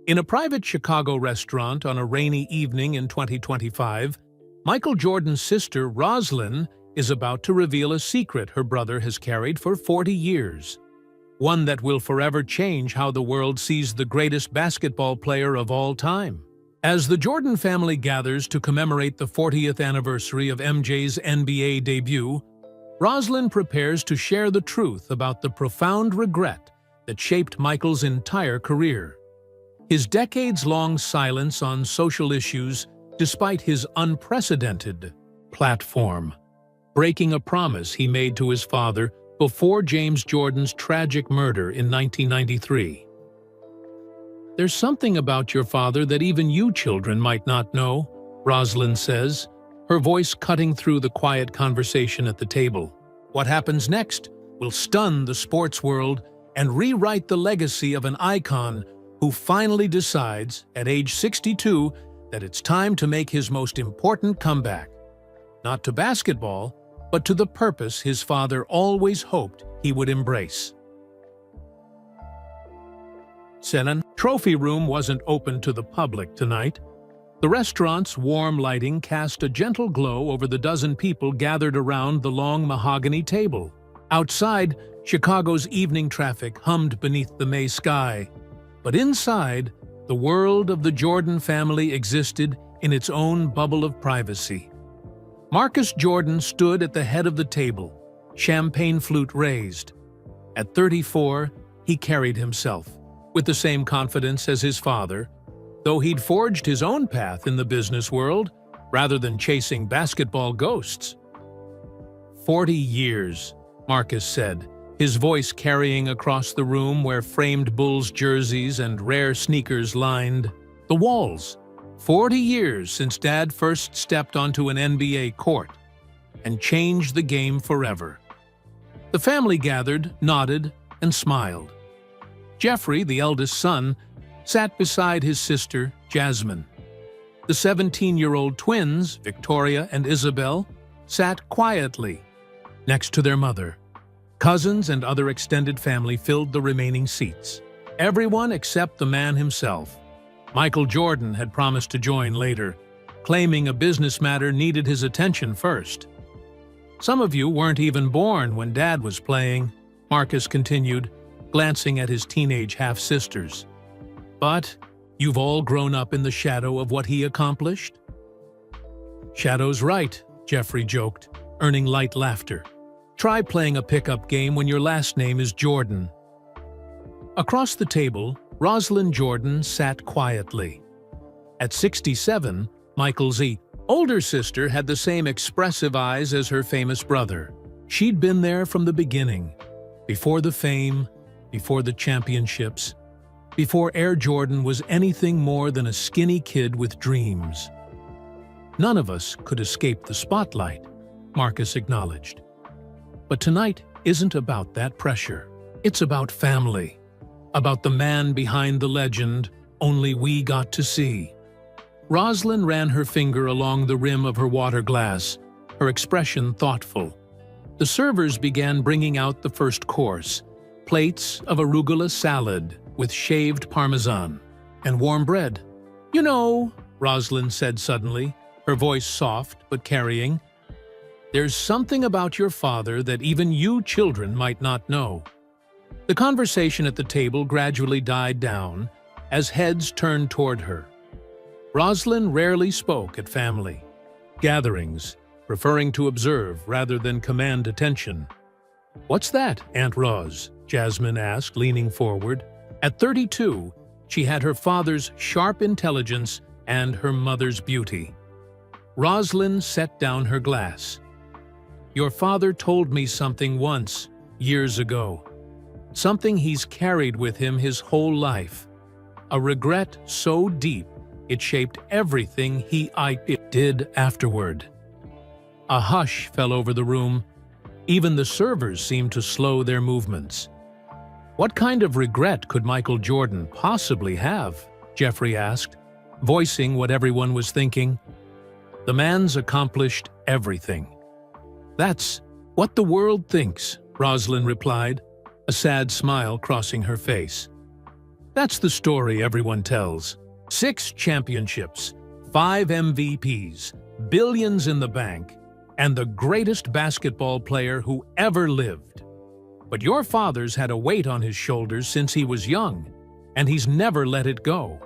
In a private Chicago restaurant on a rainy evening in 2025, Michael Jordan's sister, Roslyn, is about to reveal a secret her brother has carried for 40 years. One that will forever change how the world sees the greatest basketball player of all time. As the Jordan family gathers to commemorate the 40th anniversary of MJ's NBA debut, Roslyn prepares to share the truth about the profound regret that shaped Michael's entire career. His decades-long silence on social issues despite his unprecedented platform, breaking a promise he made to his father before James Jordan's tragic murder in 1993. "There's something about your father that even you children might not know," Roslyn says, her voice cutting through the quiet conversation at the table. What happens next will stun the sports world and rewrite the legacy of an icon who finally decides, at age 62, that it's time to make his most important comeback. Not to basketball, but to the purpose his father always hoped he would embrace. The trophy room wasn't open to the public tonight. The restaurant's warm lighting cast a gentle glow over the dozen people gathered around the long mahogany table. Outside, Chicago's evening traffic hummed beneath the May sky. But inside, the world of the Jordan family existed in its own bubble of privacy. Marcus Jordan stood at the head of the table, champagne flute raised. At 34, he carried himself with the same confidence as his father, though he'd forged his own path in the business world rather than chasing basketball ghosts. 40 years, Marcus said, his voice carrying across the room where framed Bulls jerseys and rare sneakers lined the walls. 40 years since Dad first stepped onto an NBA court and changed the game forever. The family gathered, nodded, and smiled. Jeffrey, the eldest son, sat beside his sister, Jasmine. The 17-year-old twins, Victoria and Isabel, sat quietly next to their mother. Cousins and other extended family filled the remaining seats. Everyone except the man himself. Michael Jordan had promised to join later, claiming a business matter needed his attention first. "Some of you weren't even born when Dad was playing," Marcus continued, glancing at his teenage half-sisters. "But you've all grown up in the shadow of what he accomplished." "Shadow's right," Jeffrey joked, earning light laughter. "Try playing a pickup game when your last name is Jordan." Across the table, Roslyn Jordan sat quietly. At 67, Michael's older sister had the same expressive eyes as her famous brother. She'd been there from the beginning, before the fame, before the championships, before Air Jordan was anything more than a skinny kid with dreams. "None of us could escape the spotlight," Marcus acknowledged. "But tonight isn't about that pressure. It's about family, about the man behind the legend only we got to see." Roslyn ran her finger along the rim of her water glass, her expression thoughtful. The servers began bringing out the first course, plates of arugula salad with shaved parmesan and warm bread. "You know," Roslyn said suddenly, her voice soft but carrying, "there's something about your father that even you children might not know." The conversation at the table gradually died down as heads turned toward her. Roslyn rarely spoke at family gatherings, preferring to observe rather than command attention. "What's that, Aunt Roz?" Jasmine asked, leaning forward. At 32, she had her father's sharp intelligence and her mother's beauty. Roslyn set down her glass. "Your father told me something once, years ago. Something he's carried with him his whole life. A regret so deep it shaped everything he did afterward." A hush fell over the room. Even the servers seemed to slow their movements. "What kind of regret could Michael Jordan possibly have?" Jeffrey asked, voicing what everyone was thinking. "The man's accomplished everything." "That's what the world thinks," Roslyn replied, a sad smile crossing her face. That's the story everyone tells. 6 championships, 5 MVPs, billions in the bank, and the greatest basketball player who ever lived. But your father's had a weight on his shoulders since he was young, and he's never let it go.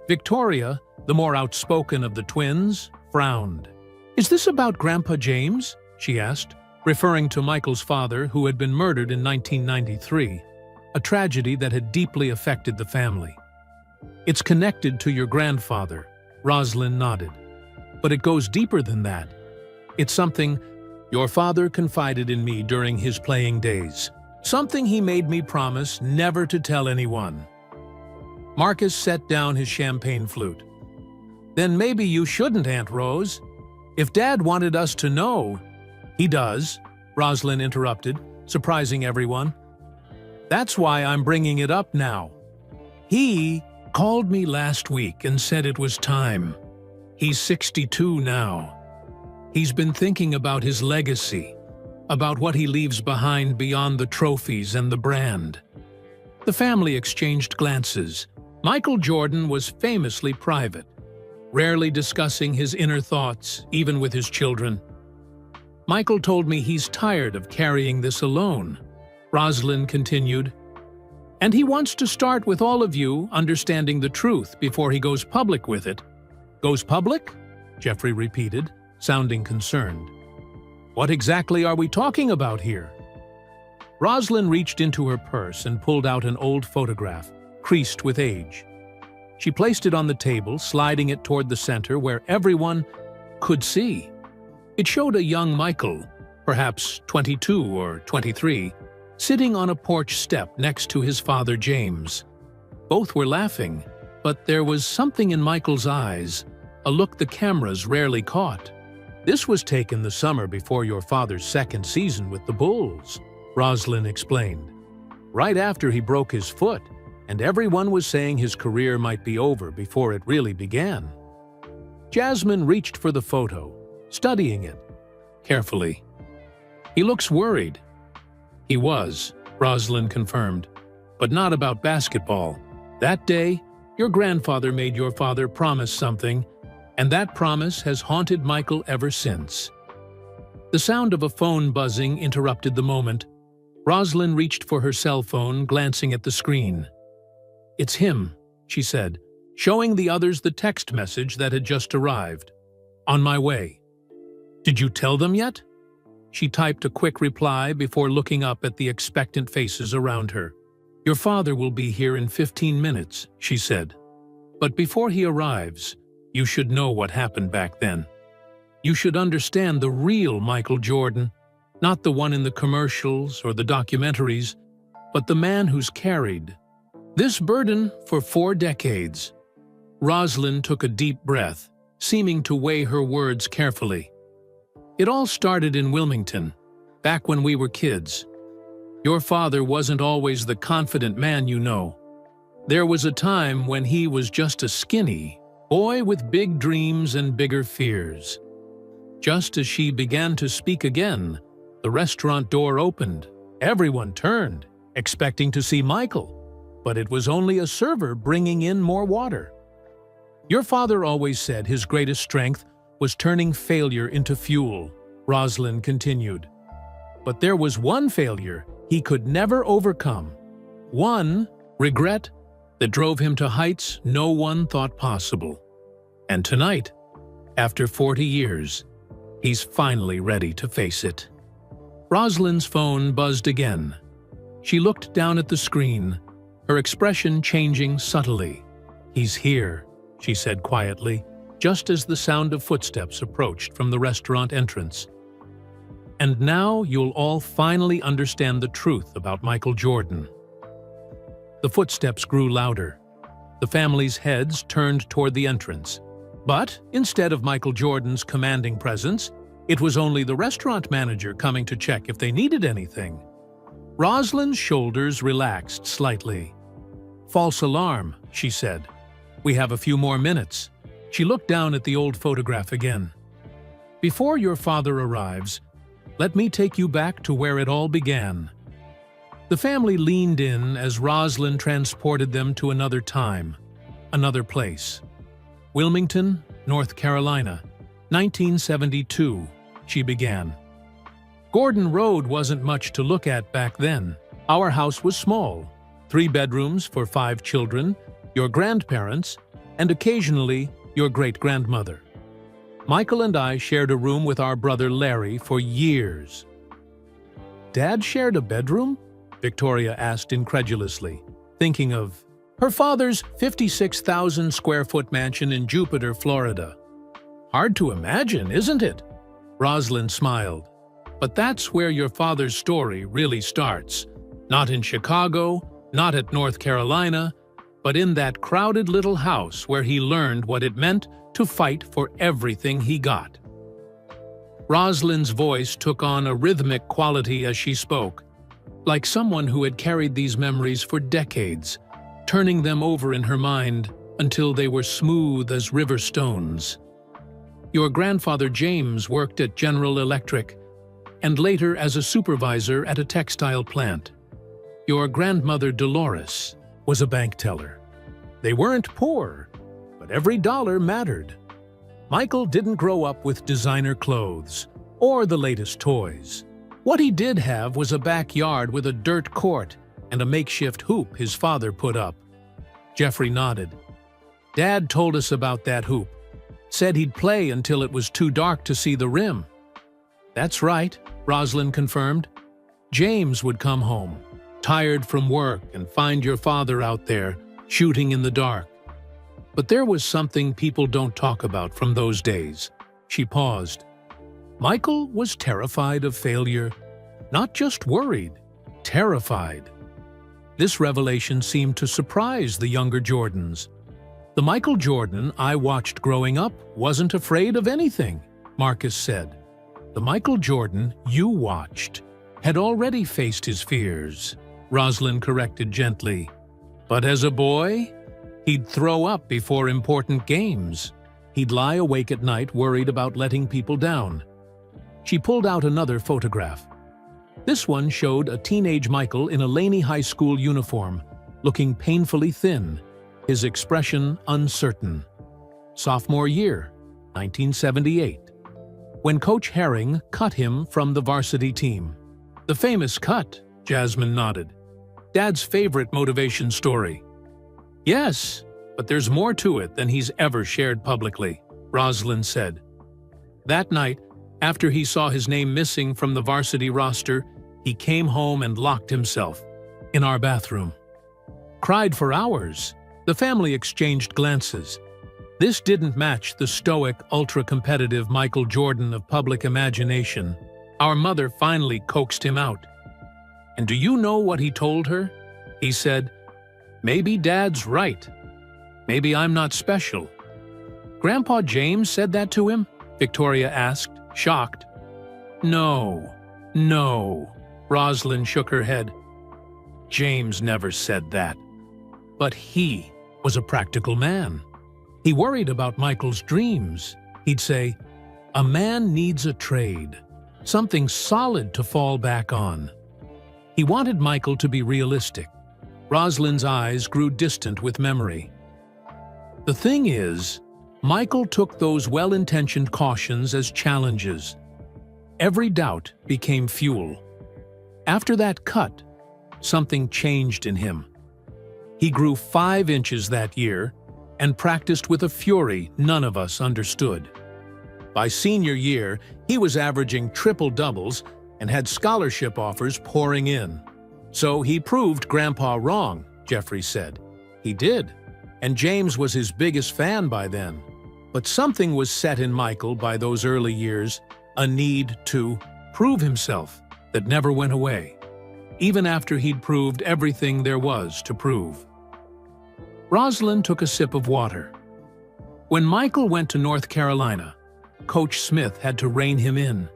Victoria, the more outspoken of the twins, frowned. "Is this about Grandpa James?" she asked, referring to Michael's father, who had been murdered in 1993, a tragedy that had deeply affected the family. "It's connected to your grandfather," Rosalind nodded. "But it goes deeper than that. It's something your father confided in me during his playing days. Something he made me promise never to tell anyone." Marcus set down his champagne flute. "Then maybe you shouldn't, Aunt Rose. If Dad wanted us to know—" "He does," Rosalind interrupted, surprising everyone. "That's why I'm bringing it up now. He called me last week and said it was time. He's 62 now. He's been thinking about his legacy, about what he leaves behind beyond the trophies and the brand." The family exchanged glances. Michael Jordan was famously private, rarely discussing his inner thoughts, even with his children. "Michael told me he's tired of carrying this alone," Rosalind continued. "And he wants to start with all of you understanding the truth before he goes public with it." "Goes public?" Jeffrey repeated, sounding concerned. "What exactly are we talking about here?" Rosalind reached into her purse and pulled out an old photograph, creased with age. She placed it on the table, sliding it toward the center where everyone could see. It showed a young Michael, perhaps 22 or 23, sitting on a porch step next to his father James. Both were laughing, but there was something in Michael's eyes, a look the cameras rarely caught. "This was taken the summer before your father's second season with the Bulls," Rosalind explained. "Right after he broke his foot, and everyone was saying his career might be over before it really began." Jasmine reached for the photo, studying it carefully. "He looks worried." "He was," Rosalind confirmed, "but not about basketball. That day, your grandfather made your father promise something, and that promise has haunted Michael ever since." The sound of a phone buzzing interrupted the moment. Rosalind reached for her cell phone, glancing at the screen. "It's him," she said, showing the others the text message that had just arrived. "On my way." "Did you tell them yet?" She typed a quick reply before looking up at the expectant faces around her. "Your father will be here in 15 minutes, she said. "But before he arrives, you should know what happened back then. You should understand the real Michael Jordan, not the one in the commercials or the documentaries, but the man who's carried this burden for 4 decades. Rosalind took a deep breath, seeming to weigh her words carefully. "It all started in Wilmington, back when we were kids. Your father wasn't always the confident man you know. There was a time when he was just a skinny boy with big dreams and bigger fears." Just as she began to speak again, the restaurant door opened. Everyone turned, expecting to see Michael, but it was only a server bringing in more water. "Your father always said his greatest strength was turning failure into fuel," Rosalind continued. "But there was one failure he could never overcome. One regret that drove him to heights no one thought possible. And tonight, after 40 years, he's finally ready to face it." Rosalind's phone buzzed again. She looked down at the screen, her expression changing subtly. "He's here," she said quietly, just as the sound of footsteps approached from the restaurant entrance. "And now you'll all finally understand the truth about Michael Jordan." The footsteps grew louder. The family's heads turned toward the entrance. But instead of Michael Jordan's commanding presence, it was only the restaurant manager coming to check if they needed anything. Rosalind's shoulders relaxed slightly. "False alarm," she said. "We have a few more minutes." She looked down at the old photograph again. "Before your father arrives, let me take you back to where it all began." The family leaned in as Rosalind transported them to another time, another place. Wilmington, North Carolina, 1972, she began. Gordon Road wasn't much to look at back then. Our house was small, 3 bedrooms for 5 children, your grandparents, and occasionally your great-grandmother. Michael and I shared a room with our brother Larry for years. Dad shared a bedroom? Victoria asked incredulously, thinking of her father's 56,000-square-foot mansion in Jupiter, Florida. Hard to imagine, isn't it? Rosalind smiled. But that's where your father's story really starts. Not in Chicago, not at North Carolina, but in that crowded little house where he learned what it meant to fight for everything he got. Rosalind's voice took on a rhythmic quality as she spoke, like someone who had carried these memories for decades, turning them over in her mind until they were smooth as river stones. Your grandfather James worked at General Electric and later as a supervisor at a textile plant. Your grandmother Dolores was a bank teller. They weren't poor, but every dollar mattered. Michael didn't grow up with designer clothes or the latest toys. What he did have was a backyard with a dirt court and a makeshift hoop his father put up. Jeffrey nodded. Dad told us about that hoop. Said he'd play until it was too dark to see the rim. That's right, Rosalind confirmed. James would come home, tired from work, and find your father out there, shooting in the dark. But there was something people don't talk about from those days. She paused. Michael was terrified of failure, not just worried, terrified. This revelation seemed to surprise the younger Jordans. The Michael Jordan I watched growing up wasn't afraid of anything, Marcus said. The Michael Jordan you watched had already faced his fears, Rosalind corrected gently. But as a boy, he'd throw up before important games. He'd lie awake at night worried about letting people down. She pulled out another photograph. This one showed a teenage Michael in a Laney High School uniform, looking painfully thin, his expression uncertain. Sophomore year, 1978, when Coach Herring cut him from the varsity team. The famous cut, Jasmine nodded. Dad's favorite motivation story. Yes, but there's more to it than he's ever shared publicly, Rosalind said. That night, after he saw his name missing from the varsity roster, he came home and locked himself in our bathroom. Cried for hours. The family exchanged glances. This didn't match the stoic, ultra-competitive Michael Jordan of public imagination. Our mother finally coaxed him out. And do you know what he told her? He said, "Maybe Dad's right. Maybe I'm not special." Grandpa James said that to him? Victoria asked, shocked. No. Rosalind shook her head. James never said that. But he was a practical man. He worried about Michael's dreams. He'd say, "A man needs a trade, something solid to fall back on." He wanted Michael to be realistic. Rosalind's eyes grew distant with memory. The thing is, Michael took those well-intentioned cautions as challenges. Every doubt became fuel. After that cut, something changed in him. He grew 5 inches that year and practiced with a fury none of us understood. By senior year, he was averaging triple doubles and had scholarship offers pouring in. So he proved Grandpa wrong, Jeffrey said. He did, and James was his biggest fan by then. But something was set in Michael by those early years, a need to prove himself that never went away, even after he'd proved everything there was to prove. Rosalind took a sip of water. When Michael went to North Carolina, Coach Smith had to rein him in.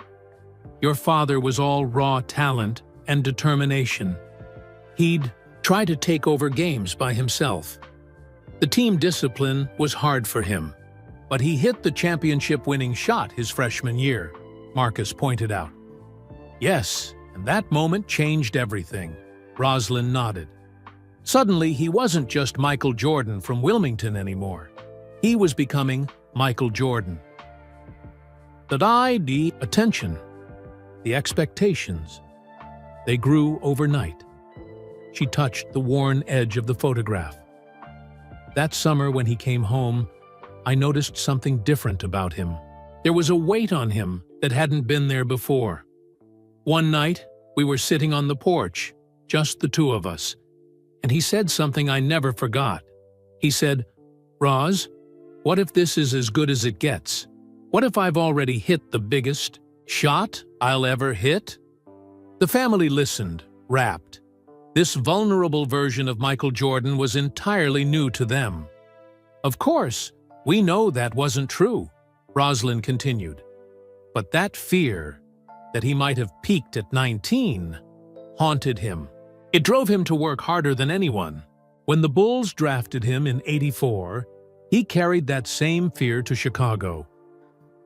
Your father was all raw talent and determination. He'd try to take over games by himself. The team discipline was hard for him, but he hit the championship-winning shot his freshman year, Marcus pointed out. Yes, and that moment changed everything. Rosalind nodded. Suddenly, he wasn't just Michael Jordan from Wilmington anymore. He was becoming Michael Jordan. The attention, the expectations, they grew overnight. She touched the worn edge of the photograph. That summer when he came home, I noticed something different about him. There was a weight on him that hadn't been there before. One night, we were sitting on the porch, just the two of us, and he said something I never forgot. He said, "Roz, what if this is as good as it gets? What if I've already hit the biggest shot I'll ever hit?" The family listened, rapt. This vulnerable version of Michael Jordan was entirely new to them. "Of course, we know that wasn't true," Rosalind continued. But that fear, that he might have peaked at 19, haunted him. It drove him to work harder than anyone. When the Bulls drafted him in '84, he carried that same fear to Chicago.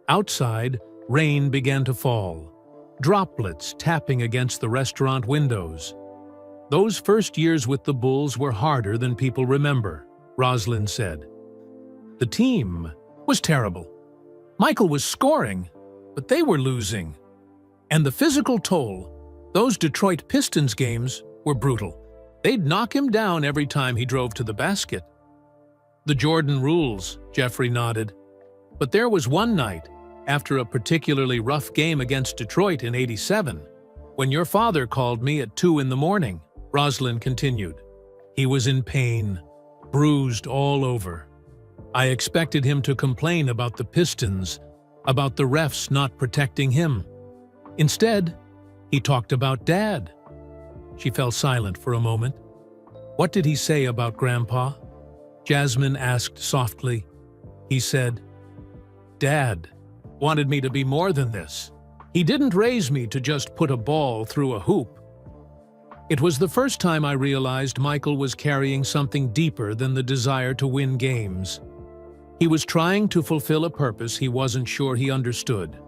Outside, rain began to fall, droplets tapping against the restaurant windows. Those first years with the Bulls were harder than people remember, Rosalind said. The team was terrible. Michael was scoring, but they were losing. And the physical toll, those Detroit Pistons games were brutal. They'd knock him down every time he drove to the basket. The Jordan rules, Jeffrey nodded. But there was one night, after a particularly rough game against Detroit in '87, when your father called me at 2 in the morning, Rosalind continued. He was in pain, bruised all over. I expected him to complain about the Pistons, about the refs not protecting him. Instead, he talked about Dad. She fell silent for a moment. What did he say about Grandpa? Jasmine asked softly. He said, Dad wanted me to be more than this. He didn't raise me to just put a ball through a hoop. It was the first time I realized Michael was carrying something deeper than the desire to win games. He was trying to fulfill a purpose he wasn't sure he understood.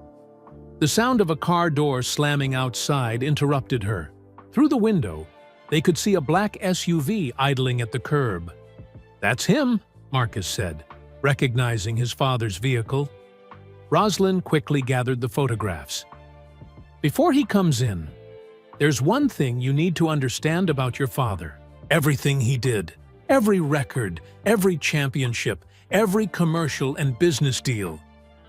The sound of a car door slamming outside interrupted her. Through the window, they could see a black SUV idling at the curb. That's him, Marcus said, recognizing his father's vehicle. Rosalind quickly gathered the photographs. Before he comes in, there's one thing you need to understand about your father. Everything he did, every record, every championship, every commercial and business deal.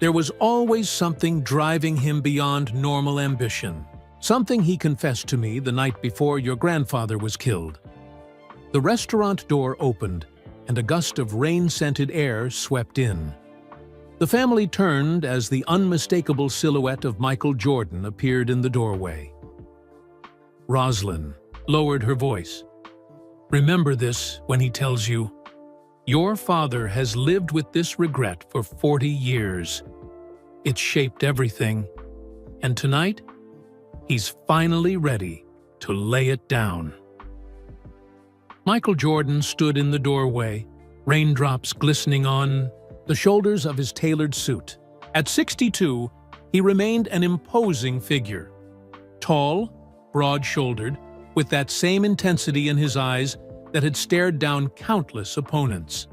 There was always something driving him beyond normal ambition. Something he confessed to me the night before your grandfather was killed. The restaurant door opened, and a gust of rain-scented air swept in. The family turned as the unmistakable silhouette of Michael Jordan appeared in the doorway. Rosalind lowered her voice. Remember this when he tells you, your father has lived with this regret for 40 years. It's shaped everything, and tonight, he's finally ready to lay it down. Michael Jordan stood in the doorway, raindrops glistening on the shoulders of his tailored suit. At 62, he remained an imposing figure. Tall, broad-shouldered, with that same intensity in his eyes that had stared down countless opponents.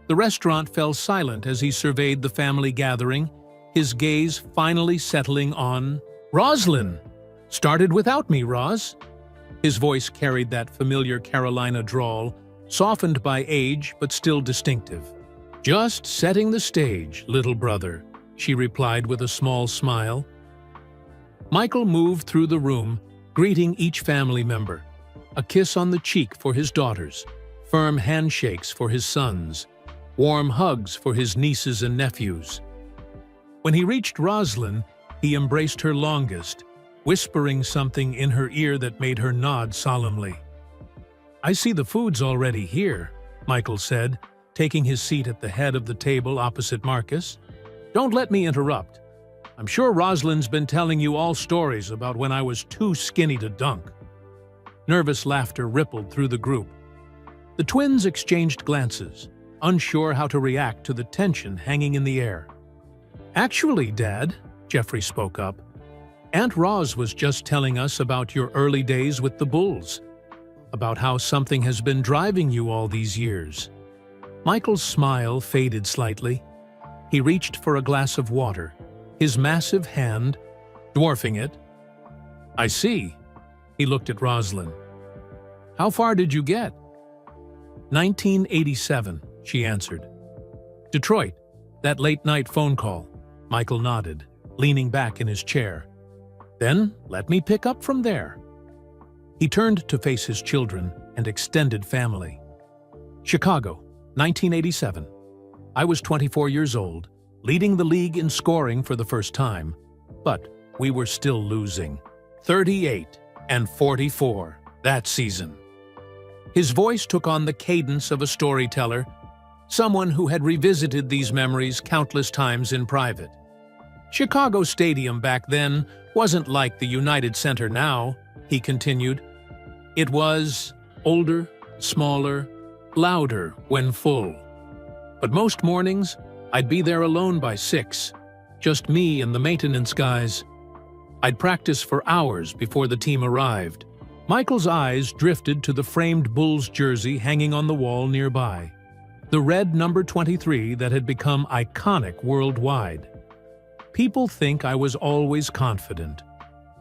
The restaurant fell silent as he surveyed the family gathering, his gaze finally settling on Rosalind. Started without me, Roz. His voice carried that familiar Carolina drawl, softened by age but still distinctive. Just setting the stage, little brother, she replied with a small smile. Michael moved through the room, greeting each family member. A kiss on the cheek for his daughters, firm handshakes for his sons, warm hugs for his nieces and nephews. When he reached Rosalind, he embraced her longest, whispering something in her ear that made her nod solemnly. I see the food's already here, Michael said, taking his seat at the head of the table opposite Marcus. Don't let me interrupt. I'm sure Rosalind's been telling you all stories about when I was too skinny to dunk. Nervous laughter rippled through the group. The twins exchanged glances, unsure how to react to the tension hanging in the air. Actually, Dad, Jeffrey spoke up, Aunt Roz was just telling us about your early days with the Bulls. about how something has been driving you all these years. Michael's smile faded slightly. He reached for a glass of water, his massive hand dwarfing it. I see. He looked at Rosalind. How far did you get? 1987, she answered. Detroit, that late-night phone call. Michael nodded, leaning back in his chair. Then let me pick up from there. He turned to face his children and extended family. Chicago, 1987. I was 24 years old, leading the league in scoring for the first time, but we were still losing. 38-44 that season. His voice took on the cadence of a storyteller, someone who had revisited these memories countless times in private. Chicago Stadium back then wasn't like the United Center now, he continued. It was older, smaller, louder when full. But most mornings, I'd be there alone by 6, just me and the maintenance guys. I'd practice for hours before the team arrived. Michael's eyes drifted to the framed Bulls jersey hanging on the wall nearby, the red number 23 that had become iconic worldwide. People think I was always confident,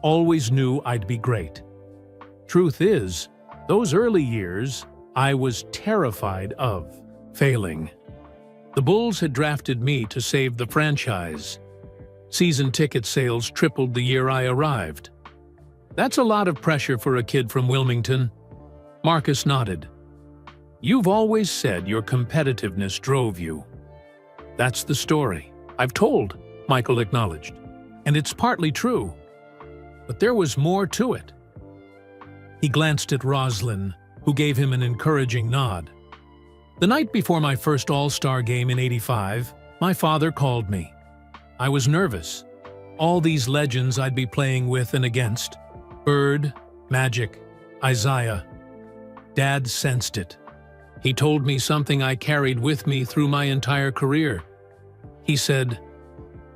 always knew I'd be great. Truth is, those early years, I was terrified of failing. The Bulls had drafted me to save the franchise. Season ticket sales tripled the year I arrived. That's a lot of pressure for a kid from Wilmington. Marcus nodded. You've always said your competitiveness drove you. That's the story I've told, Michael acknowledged. And it's partly true. But there was more to it. He glanced at Rosalind, who gave him an encouraging nod. The night before my first All-Star game in '85, my father called me. I was nervous. All these legends I'd be playing with and against. Bird, Magic, Isaiah. Dad sensed it. He told me something I carried with me through my entire career. He said,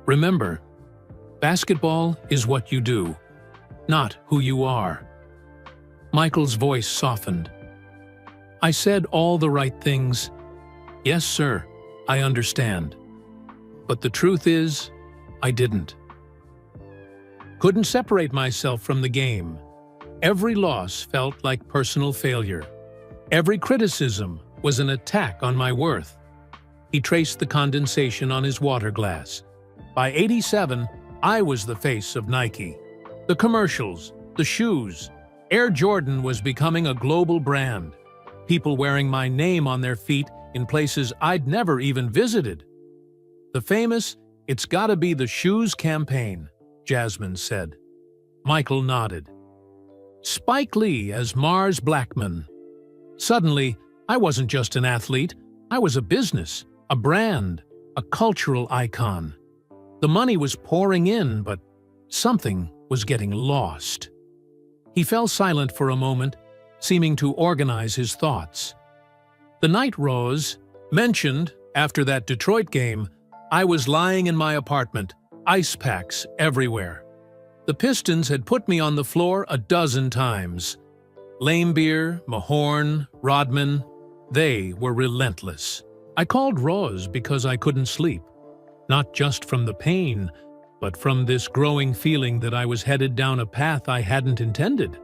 "Remember, basketball is what you do, not who you are." Michael's voice softened. I said all the right things. Yes, sir, I understand. But the truth is, I didn't. Couldn't separate myself from the game. Every loss felt like personal failure. Every criticism was an attack on my worth. He traced the condensation on his water glass. By '87, I was the face of Nike. The commercials, the shoes. Air Jordan was becoming a global brand. People wearing my name on their feet in places I'd never even visited. The famous "It's Gotta Be the Shoes" campaign, Jasmine said. Michael nodded. Spike Lee as Mars Blackman. Suddenly, I wasn't just an athlete. I was a business, a brand, a cultural icon. The money was pouring in, but something was getting lost. He fell silent for a moment, seeming to organize his thoughts. The night Rose mentioned after that Detroit game, I was lying in my apartment, ice packs everywhere. The Pistons had put me on the floor a dozen times. Laimbeer, Mahorn, Rodman, they were relentless. I called Rose because I couldn't sleep, not just from the pain, but from this growing feeling that I was headed down a path I hadn't intended.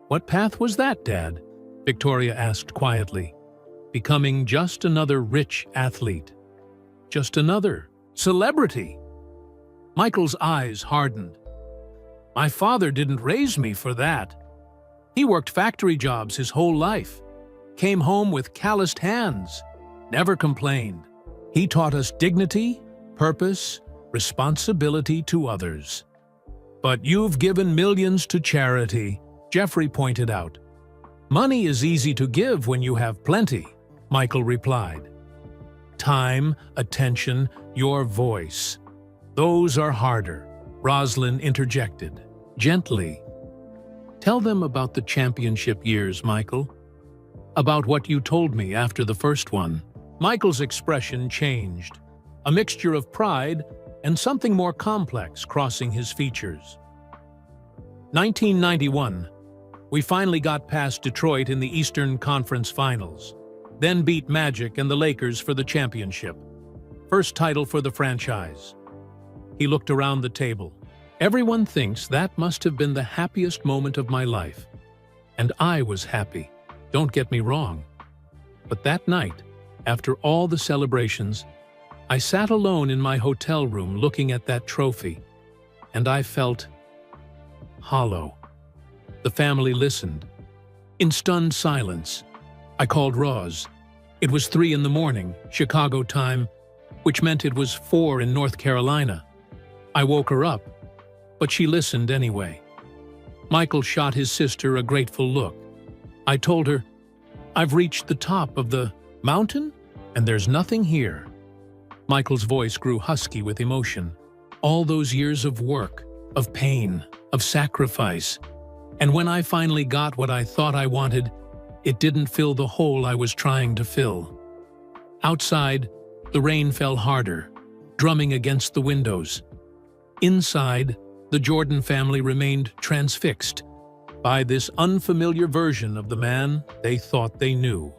What path was that, Dad? Victoria asked quietly. Becoming just another rich athlete. Just another celebrity. Michael's eyes hardened. My father didn't raise me for that. He worked factory jobs his whole life, came home with calloused hands, never complained. He taught us dignity, purpose, responsibility to others. But you've given millions to charity, Jeffrey pointed out. Money is easy to give when you have plenty, Michael replied. Time, attention, your voice. Those are harder, Rosalind interjected, gently. Tell them about the championship years, Michael. About what you told me after the first one. Michael's expression changed, a mixture of pride and something more complex crossing his features. 1991. We finally got past Detroit in the Eastern Conference Finals, then beat Magic and the Lakers for the championship. First title for the franchise. He looked around the table. Everyone thinks that must have been the happiest moment of my life. And I was happy, don't get me wrong. But that night, after all the celebrations, I sat alone in my hotel room looking at that trophy, and I felt hollow. The family listened. In stunned silence, I called Roz. It was 3 in the morning, Chicago time, which meant it was 4 in North Carolina. I woke her up, but she listened anyway. Michael shot his sister a grateful look. I told her, "I've reached the top of the mountain, and there's nothing here." Michael's voice grew husky with emotion. All those years of work, of pain, of sacrifice. And when I finally got what I thought I wanted, it didn't fill the hole I was trying to fill. Outside, the rain fell harder, drumming against the windows. Inside, the Jordan family remained transfixed by this unfamiliar version of the man they thought they knew.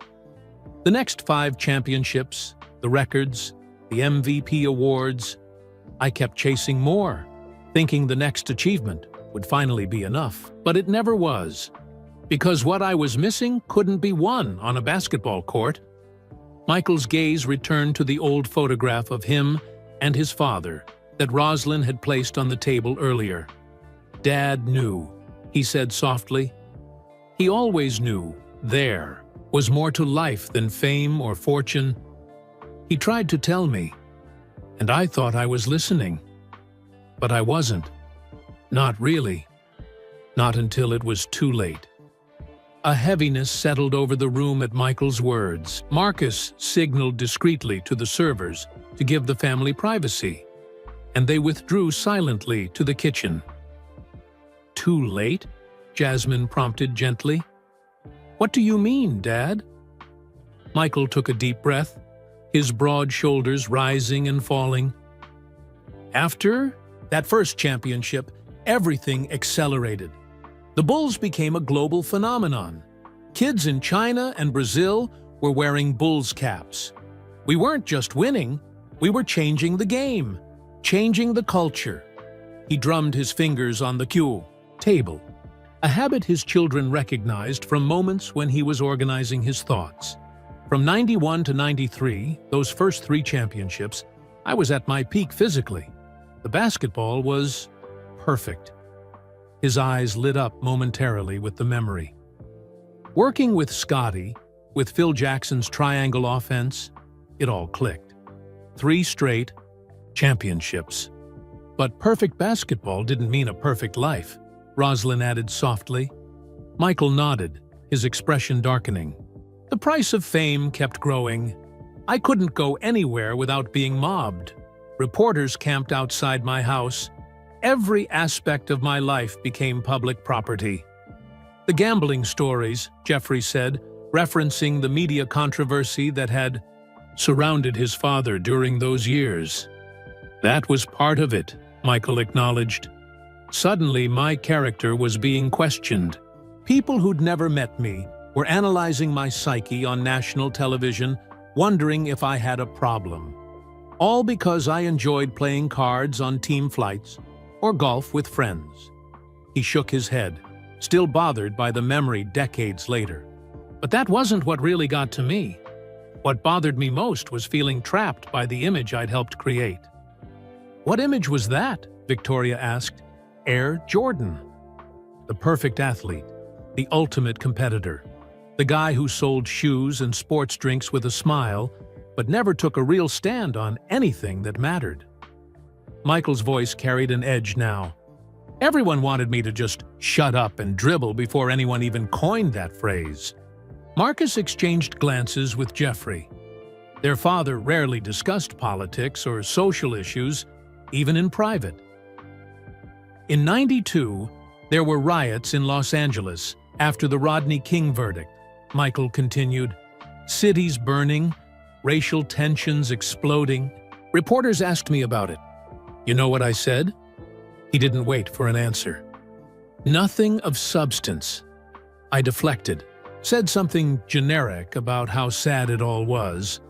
The next 5 championships, the records, the MVP awards, I kept chasing more, thinking the next achievement would finally be enough. But it never was, because what I was missing couldn't be won on a basketball court. Michael's gaze returned to the old photograph of him and his father that Rosalind had placed on the table earlier. "Dad knew," he said softly. He always knew there was more to life than fame or fortune. He tried to tell me, and I thought I was listening. But I wasn't. Not really. Not until it was too late. A heaviness settled over the room at Michael's words. Marcus signaled discreetly to the servers to give the family privacy, and they withdrew silently to the kitchen. "Too late?" Jasmine prompted gently. "What do you mean, Dad?" Michael took a deep breath, his broad shoulders rising and falling. After that first championship, everything accelerated. The Bulls became a global phenomenon. Kids in China and Brazil were wearing Bulls caps. We weren't just winning, we were changing the game, changing the culture. He drummed his fingers on the cue table, a habit his children recognized from moments when he was organizing his thoughts. From 91 to 93, those first 3 championships, I was at my peak physically. The basketball was perfect. His eyes lit up momentarily with the memory. Working with Scotty, with Phil Jackson's triangle offense, it all clicked. 3 straight championships. But perfect basketball didn't mean a perfect life, Rosalind added softly. Michael nodded, his expression darkening. The price of fame kept growing. I couldn't go anywhere without being mobbed. Reporters camped outside my house. Every aspect of my life became public property. The gambling stories, Jeffrey said, referencing the media controversy that had surrounded his father during those years. That was part of it, Michael acknowledged. Suddenly, my character was being questioned. People who'd never met me were analyzing my psyche on national television, wondering if I had a problem. All because I enjoyed playing cards on team flights or golf with friends. He shook his head, still bothered by the memory decades later. But that wasn't what really got to me. What bothered me most was feeling trapped by the image I'd helped create. "What image was that?" Victoria asked. Air Jordan. The perfect athlete, the ultimate competitor, the guy who sold shoes and sports drinks with a smile, but never took a real stand on anything that mattered. Michael's voice carried an edge now. Everyone wanted me to just shut up and dribble before anyone even coined that phrase. Marcus exchanged glances with Jeffrey. Their father rarely discussed politics or social issues, even in private. In '92, there were riots in Los Angeles after the Rodney King verdict, Michael continued. Cities burning, racial tensions exploding. Reporters asked me about it. You know what I said? He didn't wait for an answer. Nothing of substance. I deflected, said something generic about how sad it all was.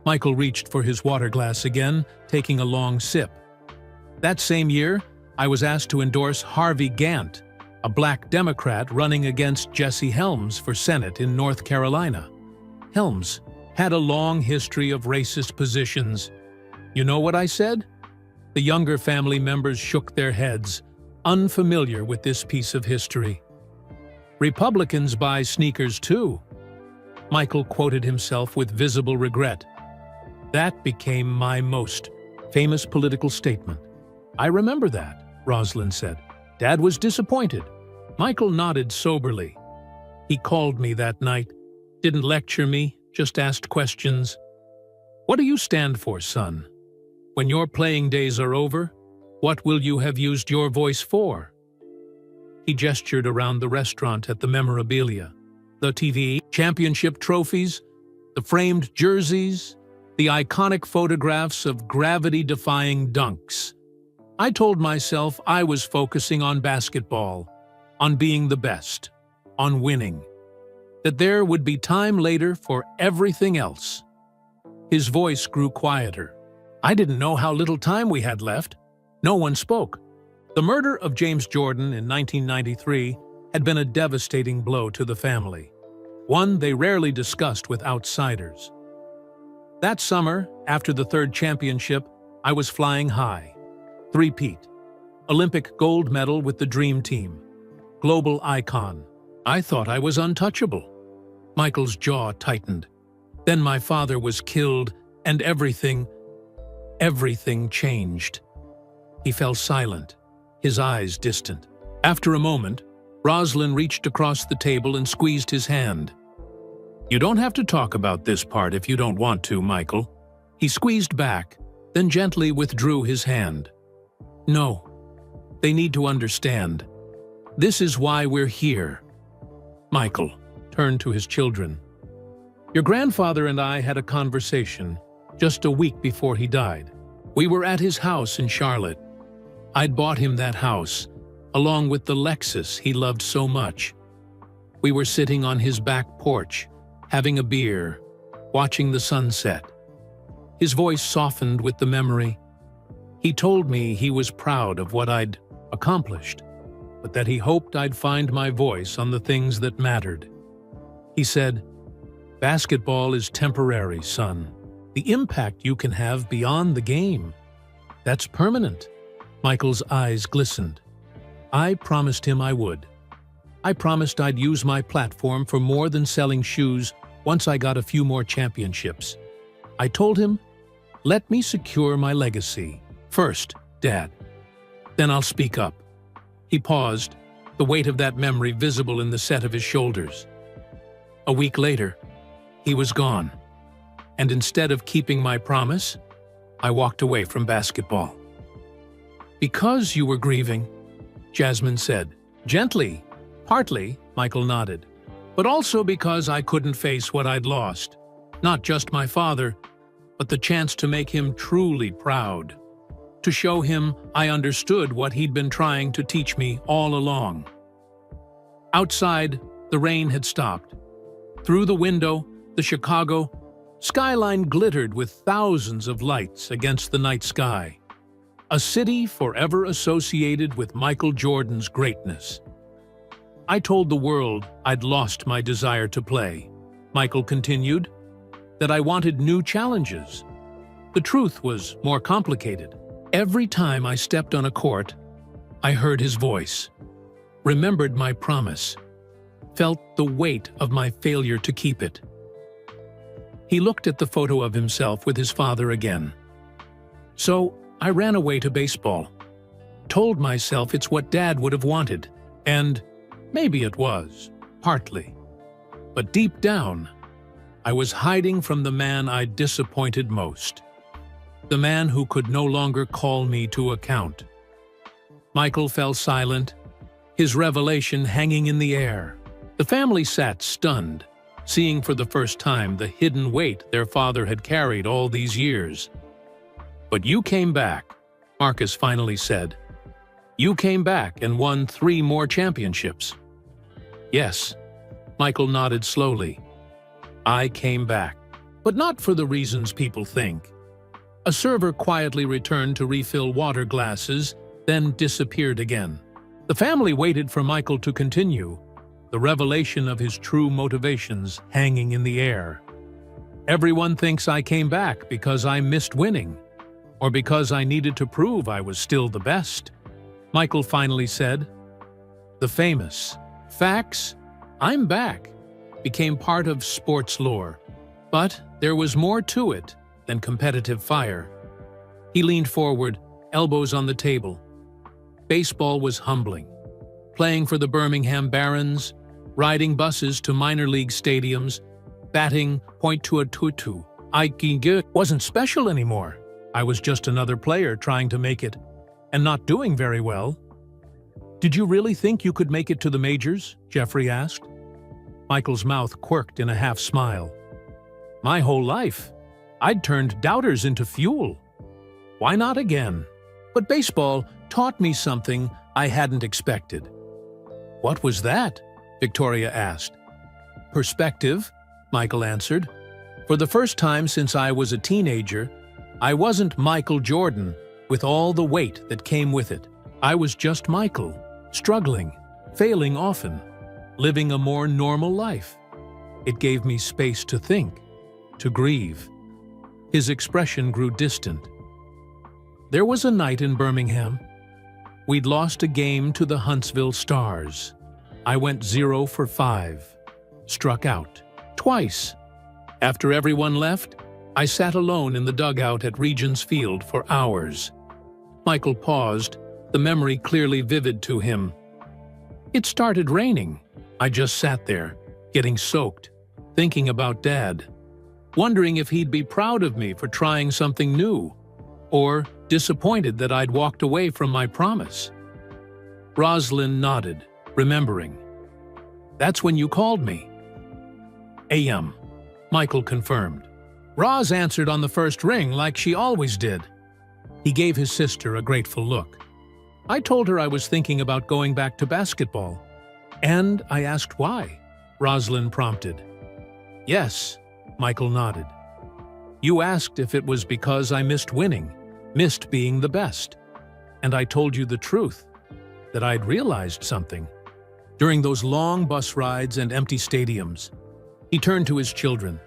Michael reached for his water glass again, taking a long sip. That same year, I was asked to endorse Harvey Gantt, a black Democrat running against Jesse Helms for Senate in North Carolina. Helms had a long history of racist positions. You know what I said? The younger family members shook their heads, unfamiliar with this piece of history. Republicans buy sneakers too. Michael quoted himself with visible regret. That became my most famous political statement. I remember that, Rosalind said. Dad was disappointed. Michael nodded soberly. He called me that night, didn't lecture me, just asked questions. What do you stand for, son? When your playing days are over, what will you have used your voice for? He gestured around the restaurant at the memorabilia, the TV, championship trophies, the framed jerseys, the iconic photographs of gravity-defying dunks. I told myself I was focusing on basketball, on being the best, on winning, that there would be time later for everything else. His voice grew quieter. I didn't know how little time we had left. No one spoke. The murder of James Jordan in 1993 had been a devastating blow to the family, one they rarely discussed with outsiders. That summer, after the third championship, I was flying high. Three-peat. Olympic gold medal with the Dream Team. Global icon. I thought I was untouchable. Michael's jaw tightened. Then my father was killed, and everything changed. He fell silent, his eyes distant. After a moment, Rosalind reached across the table and squeezed his hand. You don't have to talk about this part if you don't want to, Michael. He squeezed back, then gently withdrew his hand. No, they need to understand. This is why we're here. Michael turned to his children. Your grandfather and I had a conversation just a week before he died. We were at his house in Charlotte. I'd bought him that house, along with the Lexus he loved so much. We were sitting on his back porch, having a beer, watching the sunset. His voice softened with the memory. He told me he was proud of what I'd accomplished, but that he hoped I'd find my voice on the things that mattered. He said, "Basketball is temporary, son. The impact you can have beyond the game, that's permanent." Michael's eyes glistened. I promised him I would. I promised I'd use my platform for more than selling shoes once I got a few more championships. I told him, let me secure my legacy. First, Dad. Then I'll speak up. He paused, the weight of that memory visible in the set of his shoulders. A week later, he was gone. And instead of keeping my promise, I walked away from basketball. Because you were grieving, Jasmine said. Gently, partly, Michael nodded. But also because I couldn't face what I'd lost. Not just my father, but the chance to make him truly proud. To show him I understood what he'd been trying to teach me all along. Outside, the rain had stopped. Through the window, the Chicago skyline glittered with thousands of lights against the night sky. A city forever associated with Michael Jordan's greatness. I told the world I'd lost my desire to play. Michael continued, that I wanted new challenges. The truth was more complicated. Every time I stepped on a court, I heard his voice, remembered my promise, felt the weight of my failure to keep it. He looked at the photo of himself with his father again. So I ran away to baseball, told myself it's what Dad would have wanted, and maybe it was, partly. But deep down, I was hiding from the man I'd disappointed most. The man who could no longer call me to account. Michael fell silent, his revelation hanging in the air. The family sat stunned, seeing for the first time the hidden weight their father had carried all these years. But you came back, Marcus finally said. You came back and won 3 more championships. Yes, Michael nodded slowly. I came back, but not for the reasons people think. A server quietly returned to refill water glasses, then disappeared again. The family waited for Michael to continue, the revelation of his true motivations hanging in the air. Everyone thinks I came back because I missed winning, or because I needed to prove I was still the best, Michael finally said. The famous "Facts, I'm back" became part of sports lore, but there was more to it than competitive fire. He leaned forward, elbows on the table. Baseball was humbling. Playing for the Birmingham Barons, riding buses to minor league stadiums, batting point to a tutu. Wasn't special anymore. I was just another player trying to make it, and not doing very well. Did you really think you could make it to the majors? Jeffrey asked. Michael's mouth quirked in a half-smile. My whole life, I'd turned doubters into fuel. Why not again? But baseball taught me something I hadn't expected. What was that? Victoria asked. Perspective, Michael answered. For the first time since I was a teenager, I wasn't Michael Jordan with all the weight that came with it. I was just Michael, struggling, failing often, living a more normal life. It gave me space to think, to grieve. His expression grew distant. There was a night in Birmingham. We'd lost a game to the Huntsville Stars. I went 0 for 5, struck out twice. After everyone left, I sat alone in the dugout at Regents Field for hours. Michael paused, the memory clearly vivid to him. It started raining. I just sat there, getting soaked, thinking about Dad, wondering if he'd be proud of me for trying something new, or disappointed that I'd walked away from my promise. Rosalind nodded, remembering. That's when you called me. A.M., Michael confirmed. Roz answered on the first ring like she always did. He gave his sister a grateful look. I told her I was thinking about going back to basketball, and I asked why, Rosalind prompted. Yes, Michael nodded. You asked if it was because I missed winning, missed being the best. And I told you the truth, that I'd realized something. During those long bus rides and empty stadiums, he turned to his children.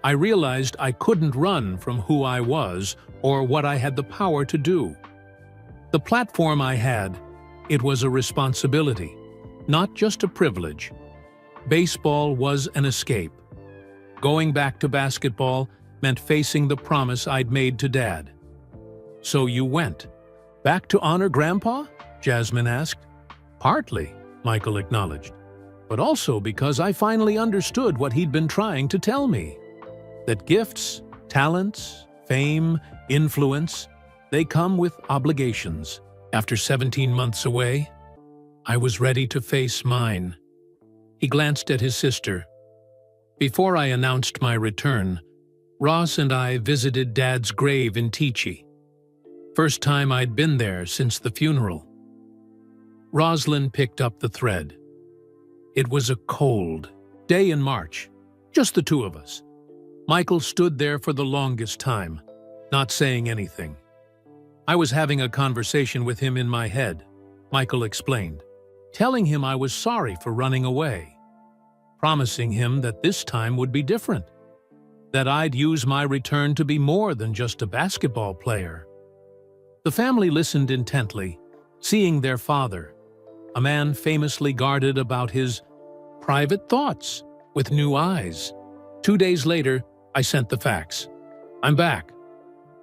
I realized I couldn't run from who I was or what I had the power to do. The platform I had, it was a responsibility, not just a privilege. Baseball was an escape. Going back to basketball meant facing the promise I'd made to Dad. So you went. Back to honor Grandpa? Jasmine asked. Partly, Michael acknowledged, but also because I finally understood what he'd been trying to tell me. That gifts, talents, fame, influence, they come with obligations. After 17 months away, I was ready to face mine. He glanced at his sister. Before I announced my return, Ross and I visited Dad's grave in Tichy. First time I'd been there since the funeral. Rosalind picked up the thread. It was a cold day in March, just the two of us. Michael stood there for the longest time, not saying anything. I was having a conversation with him in my head, Michael explained, telling him I was sorry for running away, promising him that this time would be different, that I'd use my return to be more than just a basketball player. The family listened intently, seeing their father, a man famously guarded about his private thoughts, with new eyes. 2 days later, I sent the fax. I'm back.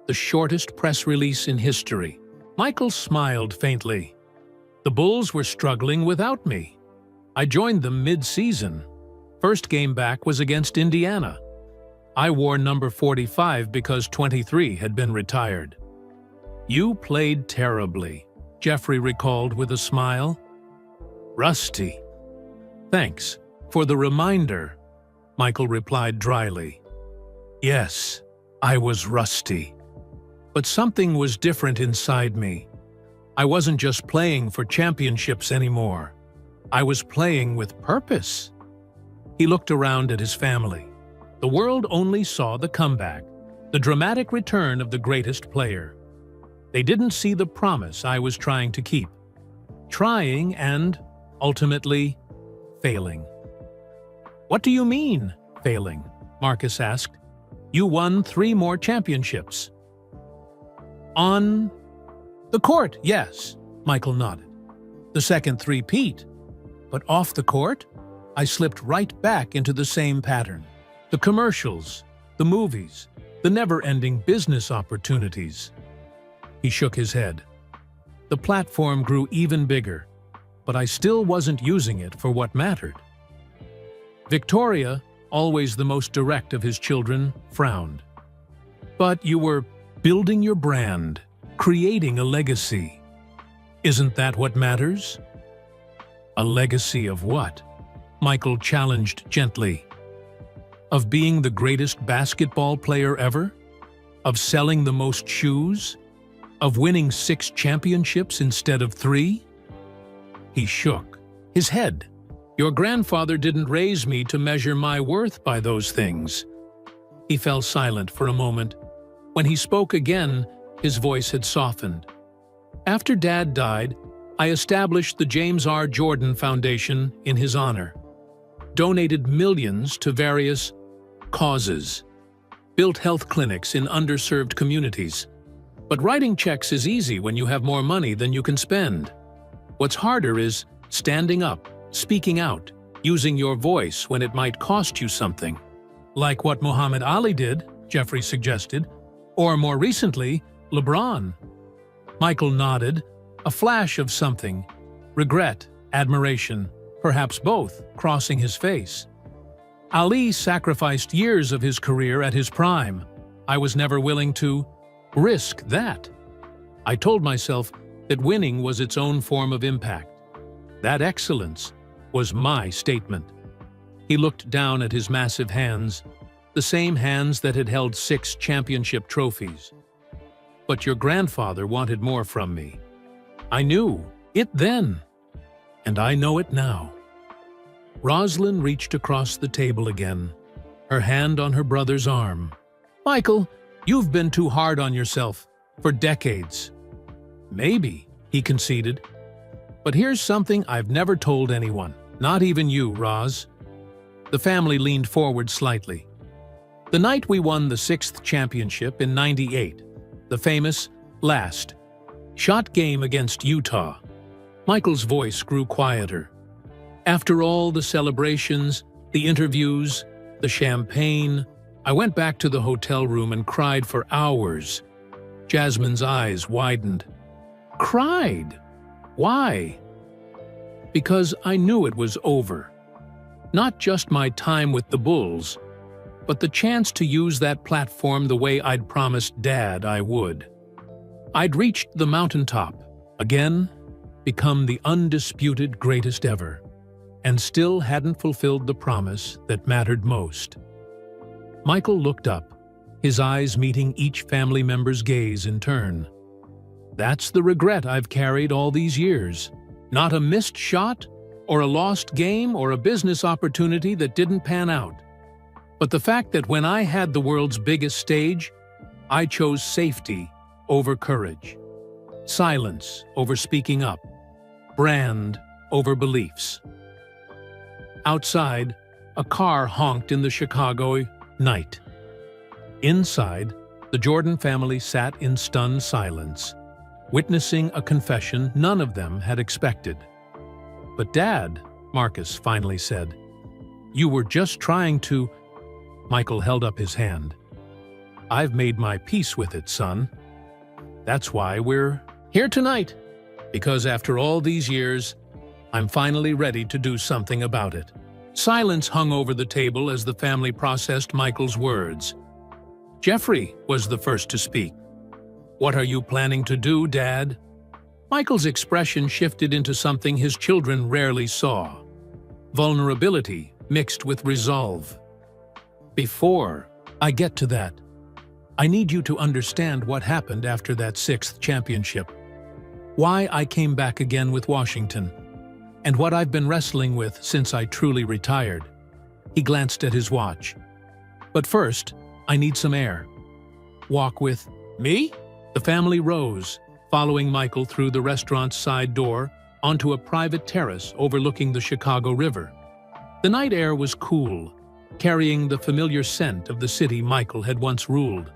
The shortest press release in history. Michael smiled faintly. The Bulls were struggling without me. I joined them mid-season. First game back was against Indiana. I wore number 45 because 23 had been retired. You played terribly, Jeffrey recalled with a smile. Rusty. Thanks for the reminder, Michael replied dryly. Yes, I was rusty. But something was different inside me. I wasn't just playing for championships anymore. I was playing with purpose. He looked around at his family. The world only saw the comeback, the dramatic return of the greatest player. They didn't see the promise I was trying to keep. Trying and, ultimately, failing. "What do you mean, failing?" Marcus asked. "You won 3 more championships." "On the court, yes," Michael nodded. "The second three-peat. But off the court, I slipped right back into the same pattern. The commercials, the movies, the never-ending business opportunities." He shook his head. "The platform grew even bigger, but I still wasn't using it for what mattered." Victoria, always the most direct of his children, frowned. "But you were building your brand, creating a legacy. Isn't that what matters?" "A legacy of what?" Michael challenged gently. "Of being the greatest basketball player ever? Of selling the most shoes? Of winning 6 championships instead of 3? He shook his head. "Your grandfather didn't raise me to measure my worth by those things." He fell silent for a moment. When he spoke again, his voice had softened. "After Dad died, I established the James R. Jordan Foundation in his honor. Donated millions to various causes. Built health clinics in underserved communities. But writing checks is easy when you have more money than you can spend. What's harder is standing up, speaking out, using your voice when it might cost you something. Like what Muhammad Ali did," Jeffrey suggested, "or more recently, LeBron." Michael nodded, a flash of something, regret, admiration, perhaps both, crossing his face. "Ali sacrificed years of his career at his prime. I was never willing to risk that. I told myself that winning was its own form of impact. That excellence was my statement." He looked down at his massive hands, the same hands that had held 6 championship trophies. "But your grandfather wanted more from me. I knew it then, and I know it now." Roslyn reached across the table again, her hand on her brother's arm. "Michael, you've been too hard on yourself for decades." "Maybe," he conceded. "But here's something I've never told anyone, not even you, Roz." The family leaned forward slightly. "The night we won the 6th championship in '98, the famous last shot game against Utah." Michael's voice grew quieter. "After all the celebrations, the interviews, the champagne, I went back to the hotel room and cried for hours." Jasmine's eyes widened. "Cried? Why?" "Because I knew it was over. Not just my time with the Bulls, but the chance to use that platform the way I'd promised Dad I would. I'd reached the mountaintop, again, become the undisputed greatest ever, and still hadn't fulfilled the promise that mattered most." Michael looked up, his eyes meeting each family member's gaze in turn. "That's the regret I've carried all these years. Not a missed shot, or a lost game, or a business opportunity that didn't pan out. But the fact that when I had the world's biggest stage, I chose safety over courage, silence over speaking up, brand over beliefs." Outside, a car honked in the Chicago night. Inside, the Jordan family sat in stunned silence, witnessing a confession none of them had expected. "But Dad," Marcus finally said, "you were just trying to—" Michael held up his hand. "I've made my peace with it, son. That's why we're here tonight, because after all these years, I'm finally ready to do something about it." Silence hung over the table as the family processed Michael's words. Jeffrey was the first to speak. "What are you planning to do, Dad?" Michael's expression shifted into something his children rarely saw: vulnerability mixed with resolve. "Before I get to that, I need you to understand what happened after that 6th championship. Why I came back again with Washington, and what I've been wrestling with since I truly retired. He glanced at his watch. But first, I need some air. Walk with me? The family rose, following Michael through the restaurant's side door onto a private terrace overlooking the Chicago River. The night air was cool, carrying the familiar scent of the city Michael had once ruled.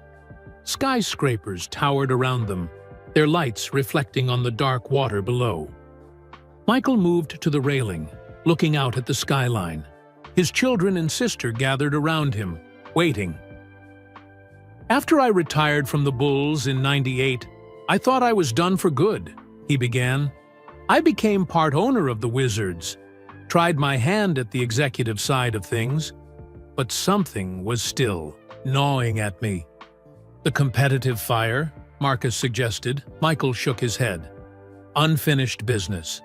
Skyscrapers towered around them, their lights reflecting on the dark water below. Michael moved to the railing, looking out at the skyline. His children and sister gathered around him, waiting. After I retired from the Bulls in '98, I thought I was done for good, he began. I became part owner of the Wizards, tried my hand at the executive side of things, but something was still gnawing at me. The competitive fire, Marcus suggested. Michael shook his head. Unfinished business.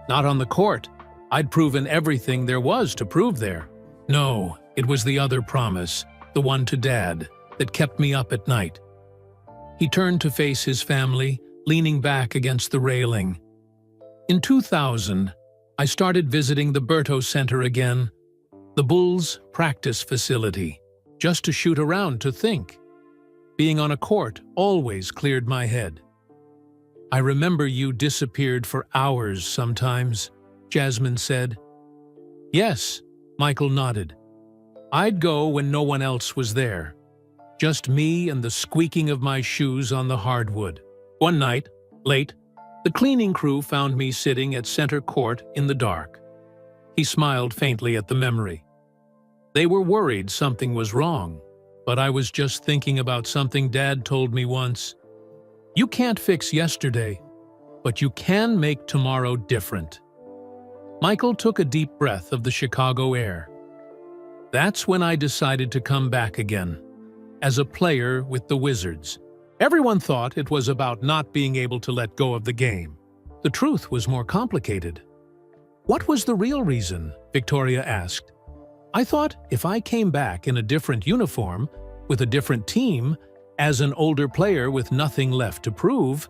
Not on the court. I'd proven everything there was to prove there. No, it was the other promise, the one to Dad, that kept me up at night. He turned to face his family, leaning back against the railing. In 2000, I started visiting the Berto Center again, the Bulls' practice facility, just to shoot around to think. Being on a court always cleared my head. I remember you disappeared for hours sometimes, Jasmine said. Yes, Michael nodded. I'd go when no one else was there. Just me and the squeaking of my shoes on the hardwood. One night, late, the cleaning crew found me sitting at center court in the dark. He smiled faintly at the memory. They were worried something was wrong, but I was just thinking about something Dad told me once. You can't fix yesterday, but you can make tomorrow different. Michael took a deep breath of the Chicago air. That's when I decided to come back again, as a player with the Wizards. Everyone thought it was about not being able to let go of the game. The truth was more complicated. What was the real reason? Victoria asked. I thought if I came back in a different uniform, with a different team, as an older player with nothing left to prove,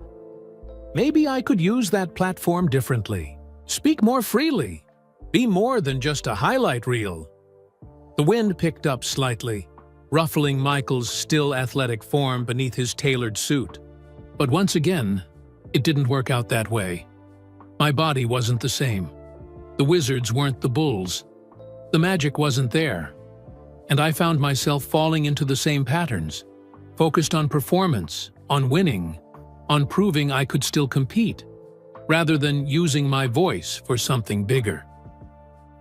maybe I could use that platform differently. Speak more freely. Be more than just a highlight reel. The wind picked up slightly, ruffling Michael's still athletic form beneath his tailored suit. But once again, it didn't work out that way. My body wasn't the same. The Wizards weren't the Bulls. The magic wasn't there. And I found myself falling into the same patterns, focused on performance, on winning, on proving I could still compete, rather than using my voice for something bigger.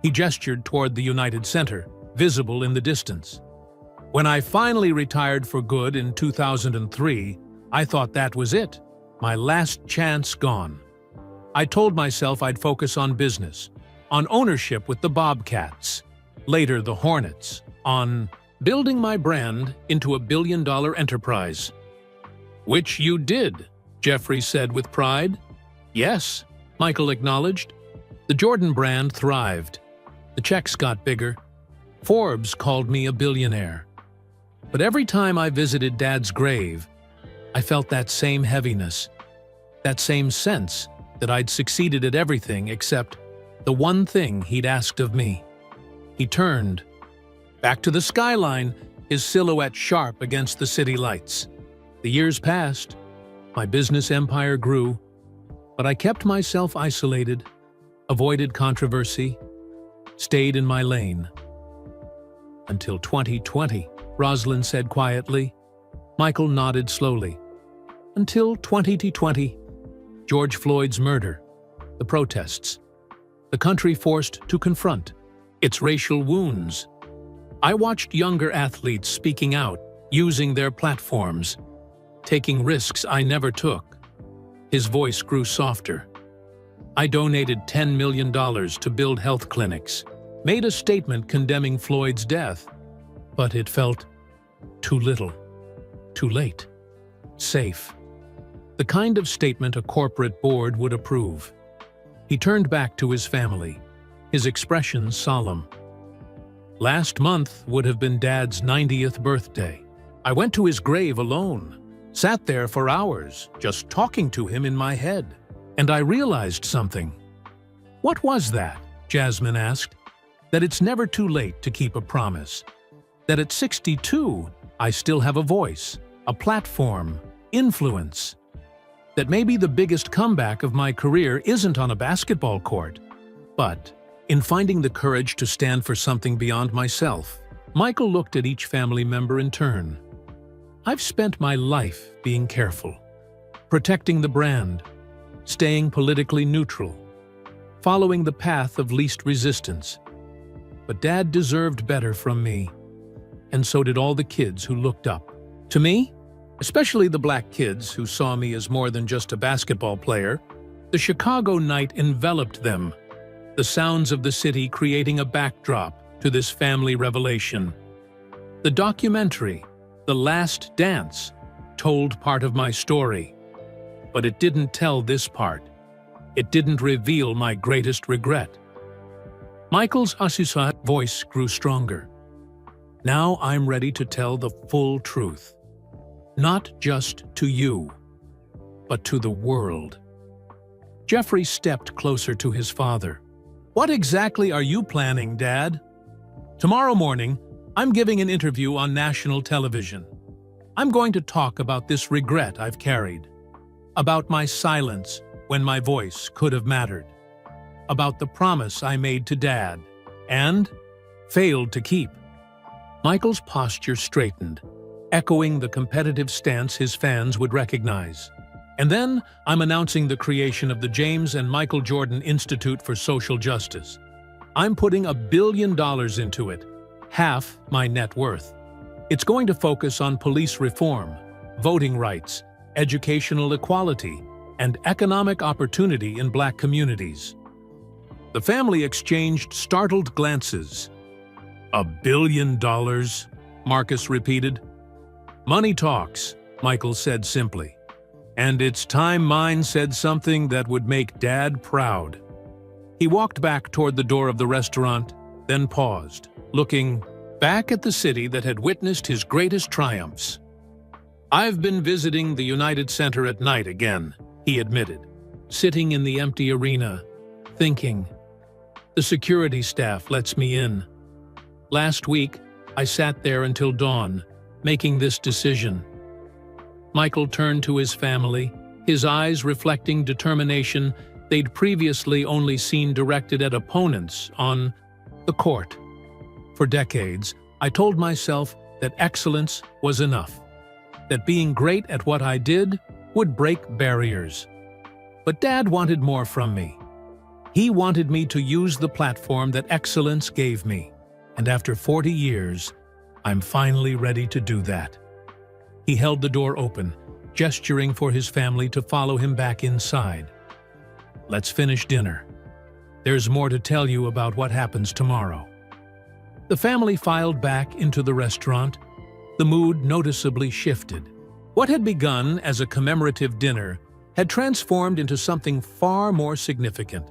He gestured toward the United Center, visible in the distance. When I finally retired for good in 2003, I thought that was it, my last chance gone. I told myself I'd focus on business, on ownership with the Bobcats, later the Hornets, on building my brand into a billion-dollar enterprise. Which you did, Jeffrey said with pride. Yes, Michael acknowledged. The Jordan brand thrived. The checks got bigger. Forbes called me a billionaire. But every time I visited Dad's grave, I felt that same heaviness, that same sense that I'd succeeded at everything except the one thing he'd asked of me. He turned, back to the skyline, his silhouette sharp against the city lights. The years passed, my business empire grew, but I kept myself isolated, avoided controversy, stayed in my lane. Until 2020, Rosalind said quietly. Michael nodded slowly. Until 2020, George Floyd's murder, the protests, the country forced to confront its racial wounds. I watched younger athletes speaking out, using their platforms, taking risks I never took. His voice grew softer. I donated $10 million to build health clinics, made a statement condemning Floyd's death, but it felt too little, too late, safe. The kind of statement a corporate board would approve. He turned back to his family, his expression solemn. Last month would have been Dad's 90th birthday. I went to his grave alone, sat there for hours, just talking to him in my head, and I realized something. What was that? Jasmine asked. that it's never too late to keep a promise, that at 62, I still have a voice, a platform, influence, that maybe the biggest comeback of my career isn't on a basketball court, but in finding the courage to stand for something beyond myself. Michael looked at each family member in turn. I've spent my life being careful, protecting the brand, staying politically neutral, following the path of least resistance. But Dad deserved better from me, and so did all the kids who looked up to me, especially the black kids who saw me as more than just a basketball player. The Chicago night enveloped them, the sounds of the city creating a backdrop to this family revelation. The documentary, The Last Dance, told part of my story, but it didn't tell this part. It didn't reveal my greatest regret. Michael's Asusa voice grew stronger. Now I'm ready to tell the full truth. Not just to you, but to the world. Jeffrey stepped closer to his father. What exactly are you planning, Dad? Tomorrow morning, I'm giving an interview on national television. I'm going to talk about this regret I've carried, about my silence when my voice could have mattered, about the promise I made to Dad and failed to keep. Michael's posture straightened, echoing the competitive stance his fans would recognize. And then I'm announcing the creation of the James and Michael Jordan Institute for Social Justice. I'm putting $1 billion into it, half my net worth. It's going to focus on police reform, voting rights, educational equality, and economic opportunity in Black communities. The family exchanged startled glances. $1 billion? Marcus repeated. Money talks, Michael said simply. And it's time mine said something that would make Dad proud. He walked back toward the door of the restaurant, then paused, looking back at the city that had witnessed his greatest triumphs. I've been visiting the United Center at night again, he admitted, sitting in the empty arena, thinking. The security staff lets me in. Last week, I sat there until dawn, making this decision. Michael turned to his family, his eyes reflecting determination they'd previously only seen directed at opponents on the court. For decades, I told myself that excellence was enough, that being great at what I did would break barriers. But Dad wanted more from me. He wanted me to use the platform that excellence gave me, and after 40 years, I'm finally ready to do that. He held the door open, gesturing for his family to follow him back inside. Let's finish dinner. There's more to tell you about what happens tomorrow. The family filed back into the restaurant. The mood noticeably shifted. What had begun as a commemorative dinner had transformed into something far more significant.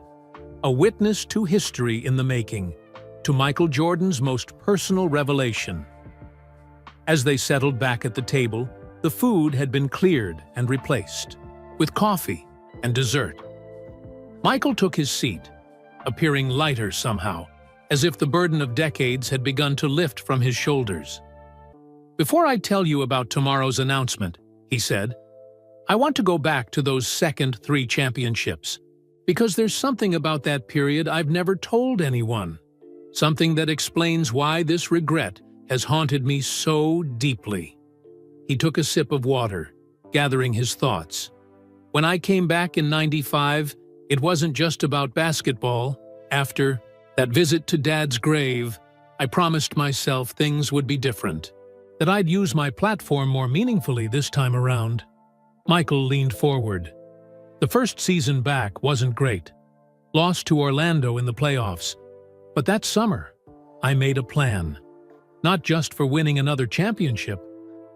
A witness to history in the making, to Michael Jordan's most personal revelation. As they settled back at the table, the food had been cleared and replaced, with coffee and dessert. Michael took his seat, appearing lighter somehow, as if the burden of decades had begun to lift from his shoulders. Before I tell you about tomorrow's announcement, he said, I want to go back to those second 3 championships, because there's something about that period I've never told anyone, something that explains why this regret has haunted me so deeply. He took a sip of water, gathering his thoughts. When I came back in '95, it wasn't just about basketball. After that visit to Dad's grave, I promised myself things would be different, that I'd use my platform more meaningfully this time around. Michael leaned forward. The first season back wasn't great. Lost to Orlando in the playoffs. But that summer, I made a plan. Not just for winning another championship,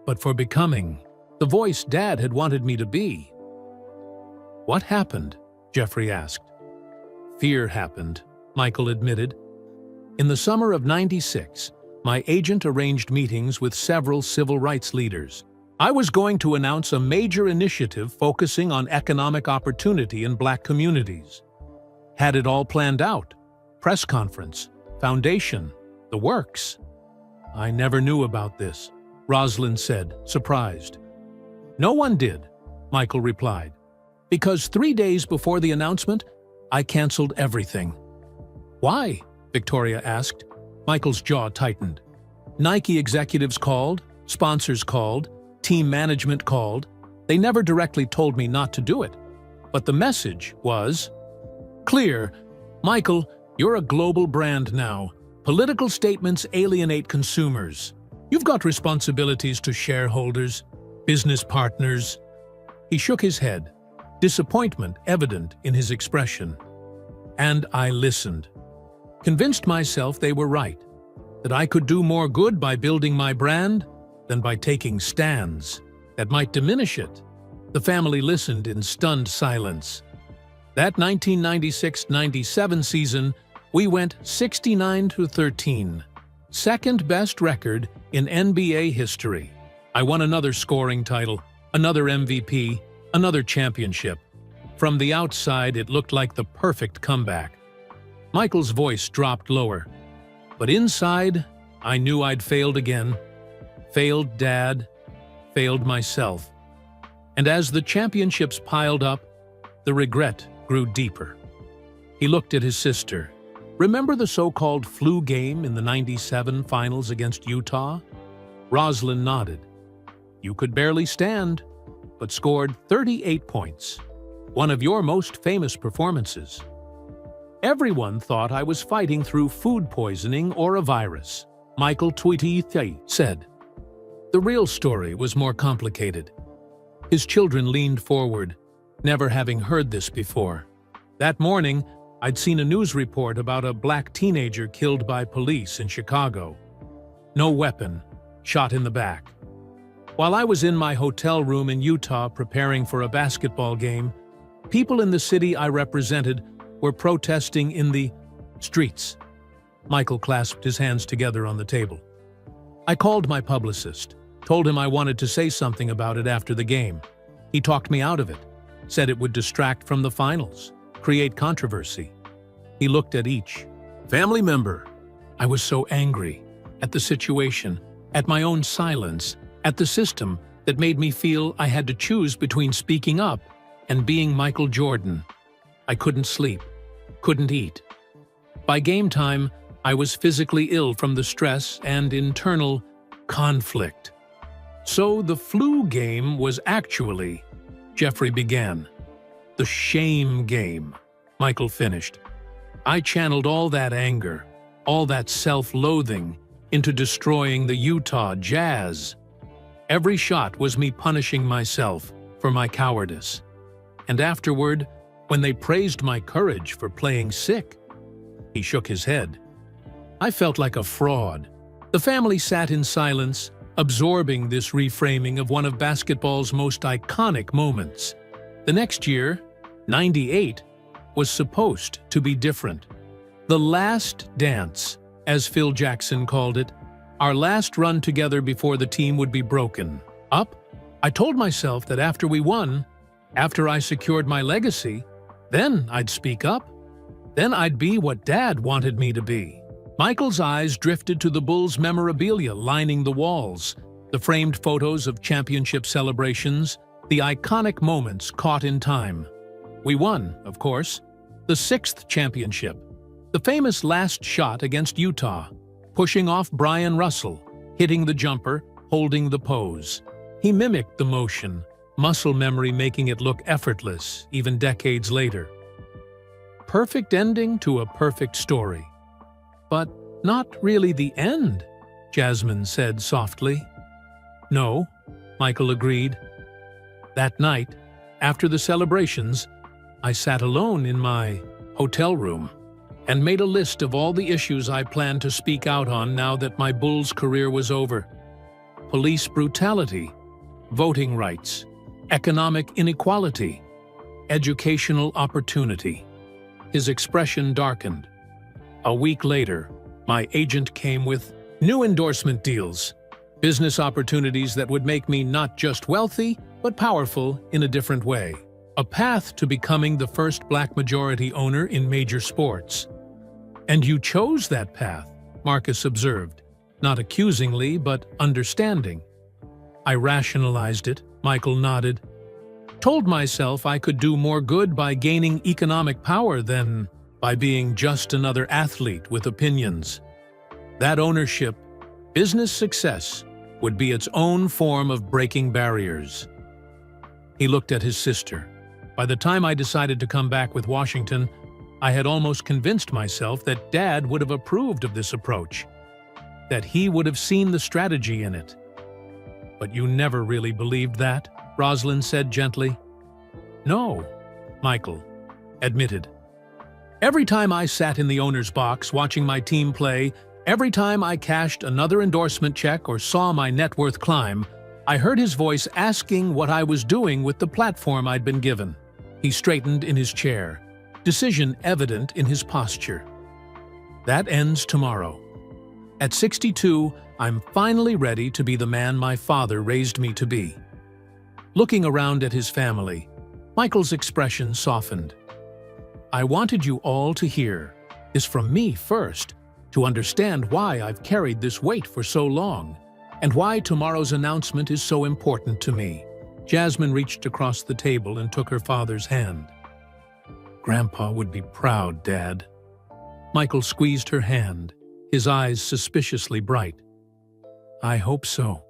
but for becoming the voice Dad had wanted me to be. What happened? Jeffrey asked. Fear happened, Michael admitted. In the summer of '96, my agent arranged meetings with several civil rights leaders. I was going to announce a major initiative focusing on economic opportunity in Black communities. Had it all planned out. Press conference, foundation, the works. I never knew about this, Rosalind said, surprised. No one did, Michael replied, because 3 days before the announcement, I canceled everything. Why? Victoria asked. Michael's jaw tightened. Nike executives called, sponsors called, team management called. They never directly told me not to do it. But the message was clear. Michael, you're a global brand now. Political statements alienate consumers. You've got responsibilities to shareholders, business partners. He shook his head, disappointment evident in his expression. And I listened, convinced myself they were right, that I could do more good by building my brand than by taking stands that might diminish it. The family listened in stunned silence. That 1996-97 season, we went 69-13, second best record in NBA history. I won another scoring title, another MVP, another championship. From the outside, it looked like the perfect comeback. Michael's voice dropped lower. But inside, I knew I'd failed again. Failed Dad, failed myself. And as the championships piled up, the regret grew deeper. He looked at his sister. Remember the so-called flu game in the '97 finals against Utah? Rosalind nodded. You could barely stand, but scored 38 points, one of your most famous performances. Everyone thought I was fighting through food poisoning or a virus, Michael Tweety said. The real story was more complicated. His children leaned forward, never having heard this before. That morning, I'd seen a news report about a black teenager killed by police in Chicago. No weapon, shot in the back. While I was in my hotel room in Utah preparing for a basketball game, people in the city I represented were protesting in the streets. Michael clasped his hands together on the table. I called my publicist, told him I wanted to say something about it after the game. He talked me out of it, said it would distract from the finals, create controversy. He looked at each family member. I was so angry at the situation, at my own silence, at the system that made me feel I had to choose between speaking up and being Michael Jordan. I couldn't sleep, couldn't eat. By game time, I was physically ill from the stress and internal conflict. So the flu game was actually, Jeffrey began. The shame game, Michael finished. I channeled all that anger, all that self-loathing into destroying the Utah Jazz. Every shot was me punishing myself for my cowardice. And afterward, when they praised my courage for playing sick, he shook his head. I felt like a fraud. The family sat in silence, absorbing this reframing of one of basketball's most iconic moments. The next year, '98, was supposed to be different. The last dance, as Phil Jackson called it, our last run together before the team would be broken up. I told myself that after we won, after I secured my legacy, then I'd speak up. Then I'd be what Dad wanted me to be. Michael's eyes drifted to the Bulls' memorabilia lining the walls, the framed photos of championship celebrations, the iconic moments caught in time. We won, of course, the 6th championship, the famous last shot against Utah, pushing off Brian Russell, hitting the jumper, holding the pose. He mimicked the motion, muscle memory making it look effortless even decades later. Perfect ending to a perfect story. But not really the end, Jasmine said softly. No, Michael agreed. That night, after the celebrations, I sat alone in my hotel room and made a list of all the issues I planned to speak out on now that my Bulls career was over. Police brutality, voting rights, economic inequality, educational opportunity. His expression darkened. A week later, my agent came with new endorsement deals, business opportunities that would make me not just wealthy, but powerful in a different way. A path to becoming the first black majority owner in major sports. And you chose that path, Marcus observed, not accusingly, but understanding. I rationalized it, Michael nodded. Told myself I could do more good by gaining economic power than by being just another athlete with opinions. That ownership, business success, would be its own form of breaking barriers. He looked at his sister. By the time I decided to come back with Washington, I had almost convinced myself that Dad would have approved of this approach, that he would have seen the strategy in it. But you never really believed that, Rosalind said gently. No, Michael admitted. Every time I sat in the owner's box watching my team play, every time I cashed another endorsement check or saw my net worth climb, I heard his voice asking what I was doing with the platform I'd been given. He straightened in his chair, decision evident in his posture. That ends tomorrow. At 62, I'm finally ready to be the man my father raised me to be. Looking around at his family, Michael's expression softened. I wanted you all to hear this from me first, to understand why I've carried this weight for so long, and why tomorrow's announcement is so important to me. Jasmine reached across the table and took her father's hand. Grandpa would be proud, Dad. Michael squeezed her hand, his eyes suspiciously bright. I hope so,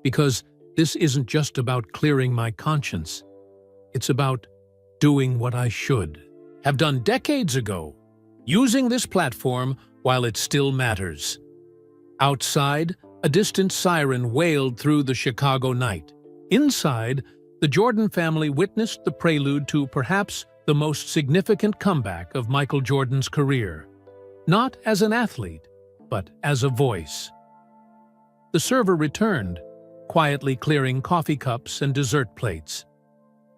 because this isn't just about clearing my conscience. It's about doing what I should have done decades ago, using this platform while it still matters. Outside, a distant siren wailed through the Chicago night. Inside, the Jordan family witnessed the prelude to perhaps the most significant comeback of Michael Jordan's career. Not as an athlete, but as a voice. The server returned, quietly clearing coffee cups and dessert plates.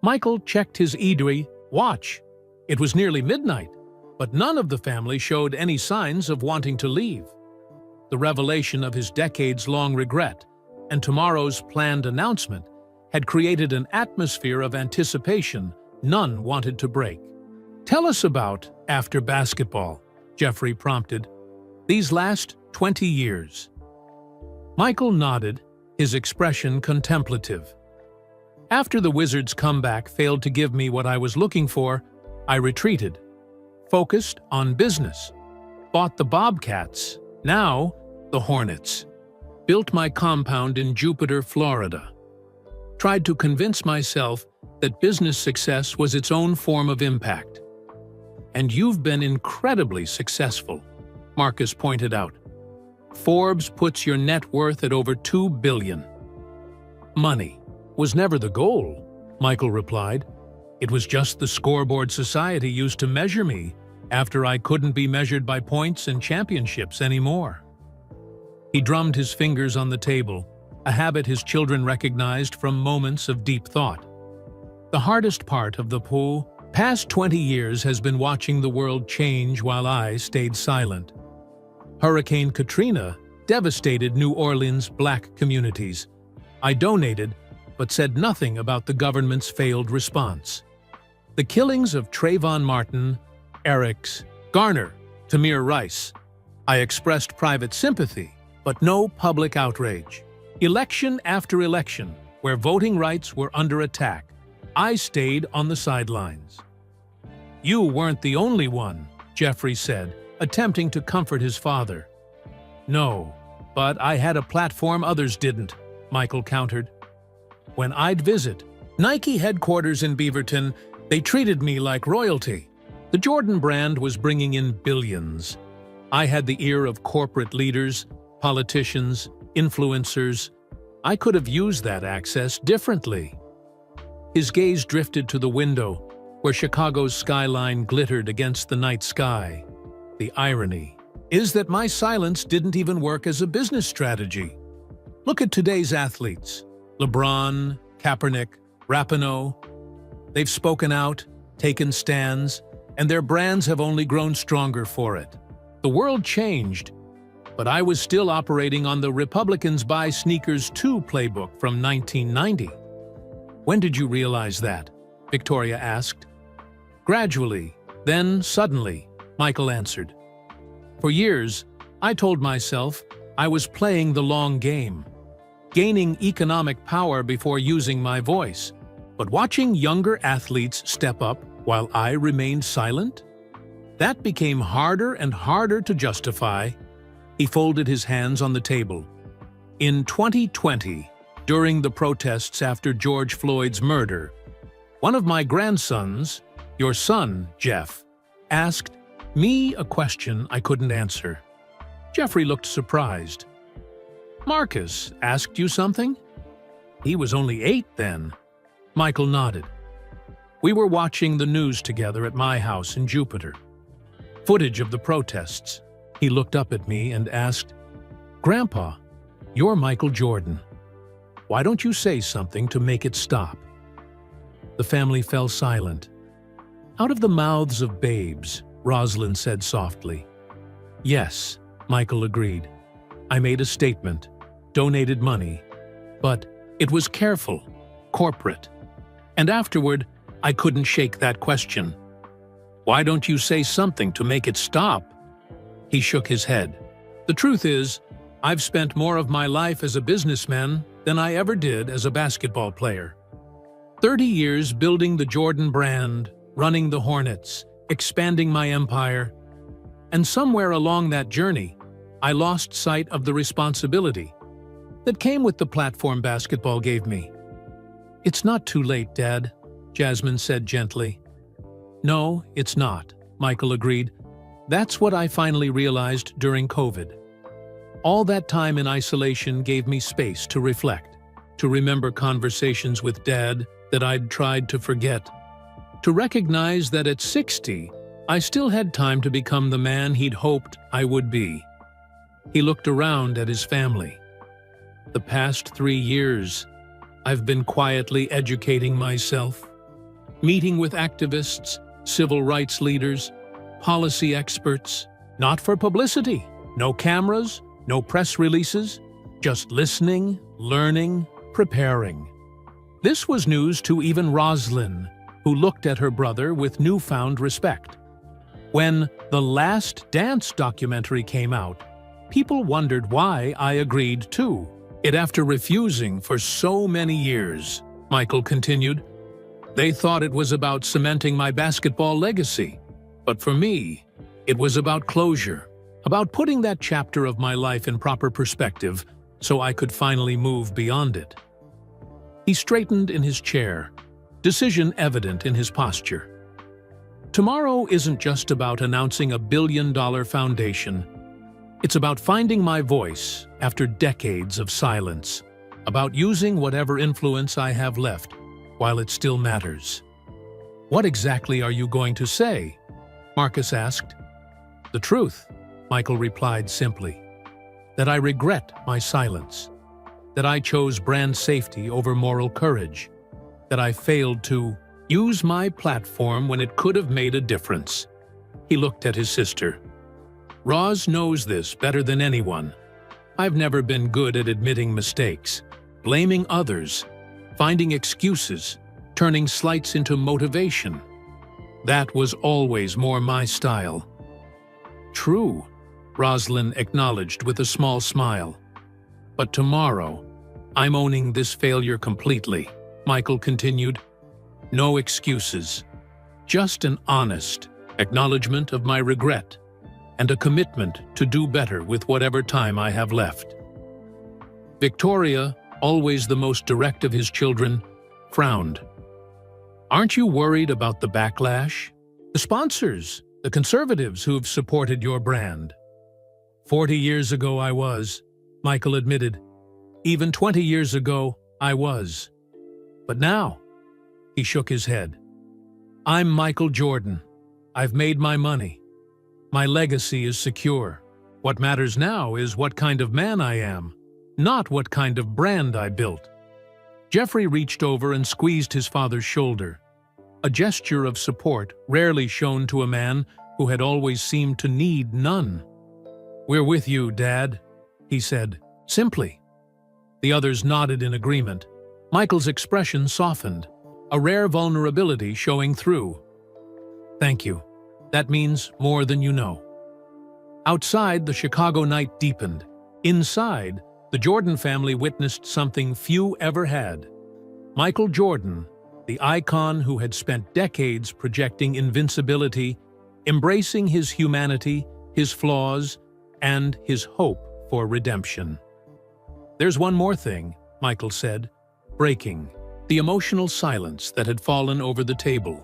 Michael checked his eatery watch. It was nearly midnight, but none of the family showed any signs of wanting to leave. The revelation of his decades-long regret and tomorrow's planned announcement had created an atmosphere of anticipation none wanted to break. Tell us about after basketball, Jeffrey prompted. These last 20 years. Michael nodded, his expression contemplative. After the Wizards' comeback failed to give me what I was looking for, I retreated. Focused on business. Bought the Bobcats, now the Hornets. Built my compound in Jupiter, Florida. Tried to convince myself that business success was its own form of impact. And you've been incredibly successful, Marcus pointed out. Forbes puts your net worth at over $2 billion. Money was never the goal, Michael replied. It was just the scoreboard society used to measure me after I couldn't be measured by points and championships anymore. He drummed his fingers on the table, a habit his children recognized from moments of deep thought. The hardest part of the past 20 years has been watching the world change while I stayed silent. Hurricane Katrina devastated New Orleans' black communities. I donated, but said nothing about the government's failed response. The killings of Trayvon Martin, Eric Garner, Tamir Rice. I expressed private sympathy, but no public outrage. Election after election, where voting rights were under attack, I stayed on the sidelines. You weren't the only one, Jeffrey said, attempting to comfort his father. No, but I had a platform others didn't, Michael countered. When I'd visit Nike headquarters in Beaverton, they treated me like royalty. The Jordan brand was bringing in billions. I had the ear of corporate leaders, politicians, influencers. I could have used that access differently. His gaze drifted to the window, where Chicago's skyline glittered against the night sky. The irony is that my silence didn't even work as a business strategy. Look at today's athletes. LeBron, Kaepernick, Rapinoe. They've spoken out, taken stands, and their brands have only grown stronger for it. The world changed, but I was still operating on the Republicans Buy Sneakers Too playbook from 1990. When did you realize that? Victoria asked. Gradually, then suddenly, Michael answered. For years, I told myself I was playing the long game, gaining economic power before using my voice. But watching younger athletes step up while I remained silent? That became harder and harder to justify. He folded his hands on the table. In 2020, during the protests after George Floyd's murder, one of my grandsons, your son, Jeff, asked me a question I couldn't answer. Jeffrey looked surprised. Marcus asked you something? He was only 8 then. Michael nodded. We were watching the news together at my house in Jupiter. Footage of the protests. He looked up at me and asked, Grandpa, you're Michael Jordan. Why don't you say something to make it stop? The family fell silent. Out of the mouths of babes, Rosalind said softly. Yes, Michael agreed. I made a statement, donated money, but it was careful, corporate. And afterward, I couldn't shake that question. Why don't you say something to make it stop? He shook his head. The truth is, I've spent more of my life as a businessman than I ever did as a basketball player. 30 years building the Jordan brand, running the Hornets, expanding my empire. And somewhere along that journey, I lost sight of the responsibility that came with the platform basketball gave me. It's not too late, Dad, Jasmine said gently. No, it's not, Michael agreed. That's what I finally realized during COVID. All that time in isolation gave me space to reflect, to remember conversations with Dad that I'd tried to forget, to recognize that at 60, I still had time to become the man he'd hoped I would be. He looked around at his family. The past 3 years, I've been quietly educating myself, meeting with activists, civil rights leaders, policy experts, not for publicity, no cameras, no press releases, just listening, learning, preparing. This was news to even Rosalind, who looked at her brother with newfound respect. When The Last Dance documentary came out, people wondered why I agreed to it after refusing for so many years, Michael continued. They thought it was about cementing my basketball legacy. But for me, it was about closure, about putting that chapter of my life in proper perspective so I could finally move beyond it. He straightened in his chair, decision evident in his posture. Tomorrow isn't just about announcing a billion-dollar foundation. It's about finding my voice after decades of silence, about using whatever influence I have left while it still matters. What exactly are you going to say? Marcus asked. The truth, Michael replied simply. That I regret my silence. That I chose brand safety over moral courage. That I failed to use my platform when it could have made a difference. He looked at his sister. Roz knows this better than anyone. I've never been good at admitting mistakes, blaming others, finding excuses, turning slights into motivation. That was always more my style. True, Rosalind acknowledged with a small smile. But tomorrow, I'm owning this failure completely, Michael continued. No excuses, just an honest acknowledgement of my regret and a commitment to do better with whatever time I have left. Victoria, always the most direct of his children, frowned. Aren't you worried about the backlash? The sponsors, the conservatives who've supported your brand. 40 years ago I was, Michael admitted. Even 20 years ago I was. But now, he shook his head. I'm Michael Jordan. I've made my money. My legacy is secure. What matters now is what kind of man I am, not what kind of brand I built. Jeffrey reached over and squeezed his father's shoulder, a gesture of support rarely shown to a man who had always seemed to need none. We're with you, Dad, he said, simply. The others nodded in agreement. Michael's expression softened, a rare vulnerability showing through. Thank you. That means more than you know. Outside, the Chicago night deepened. Inside, the Jordan family witnessed something few ever had. Michael Jordan, the icon who had spent decades projecting invincibility, embracing his humanity, his flaws, and his hope for redemption. "There's one more thing," Michael said, breaking the emotional silence that had fallen over the table.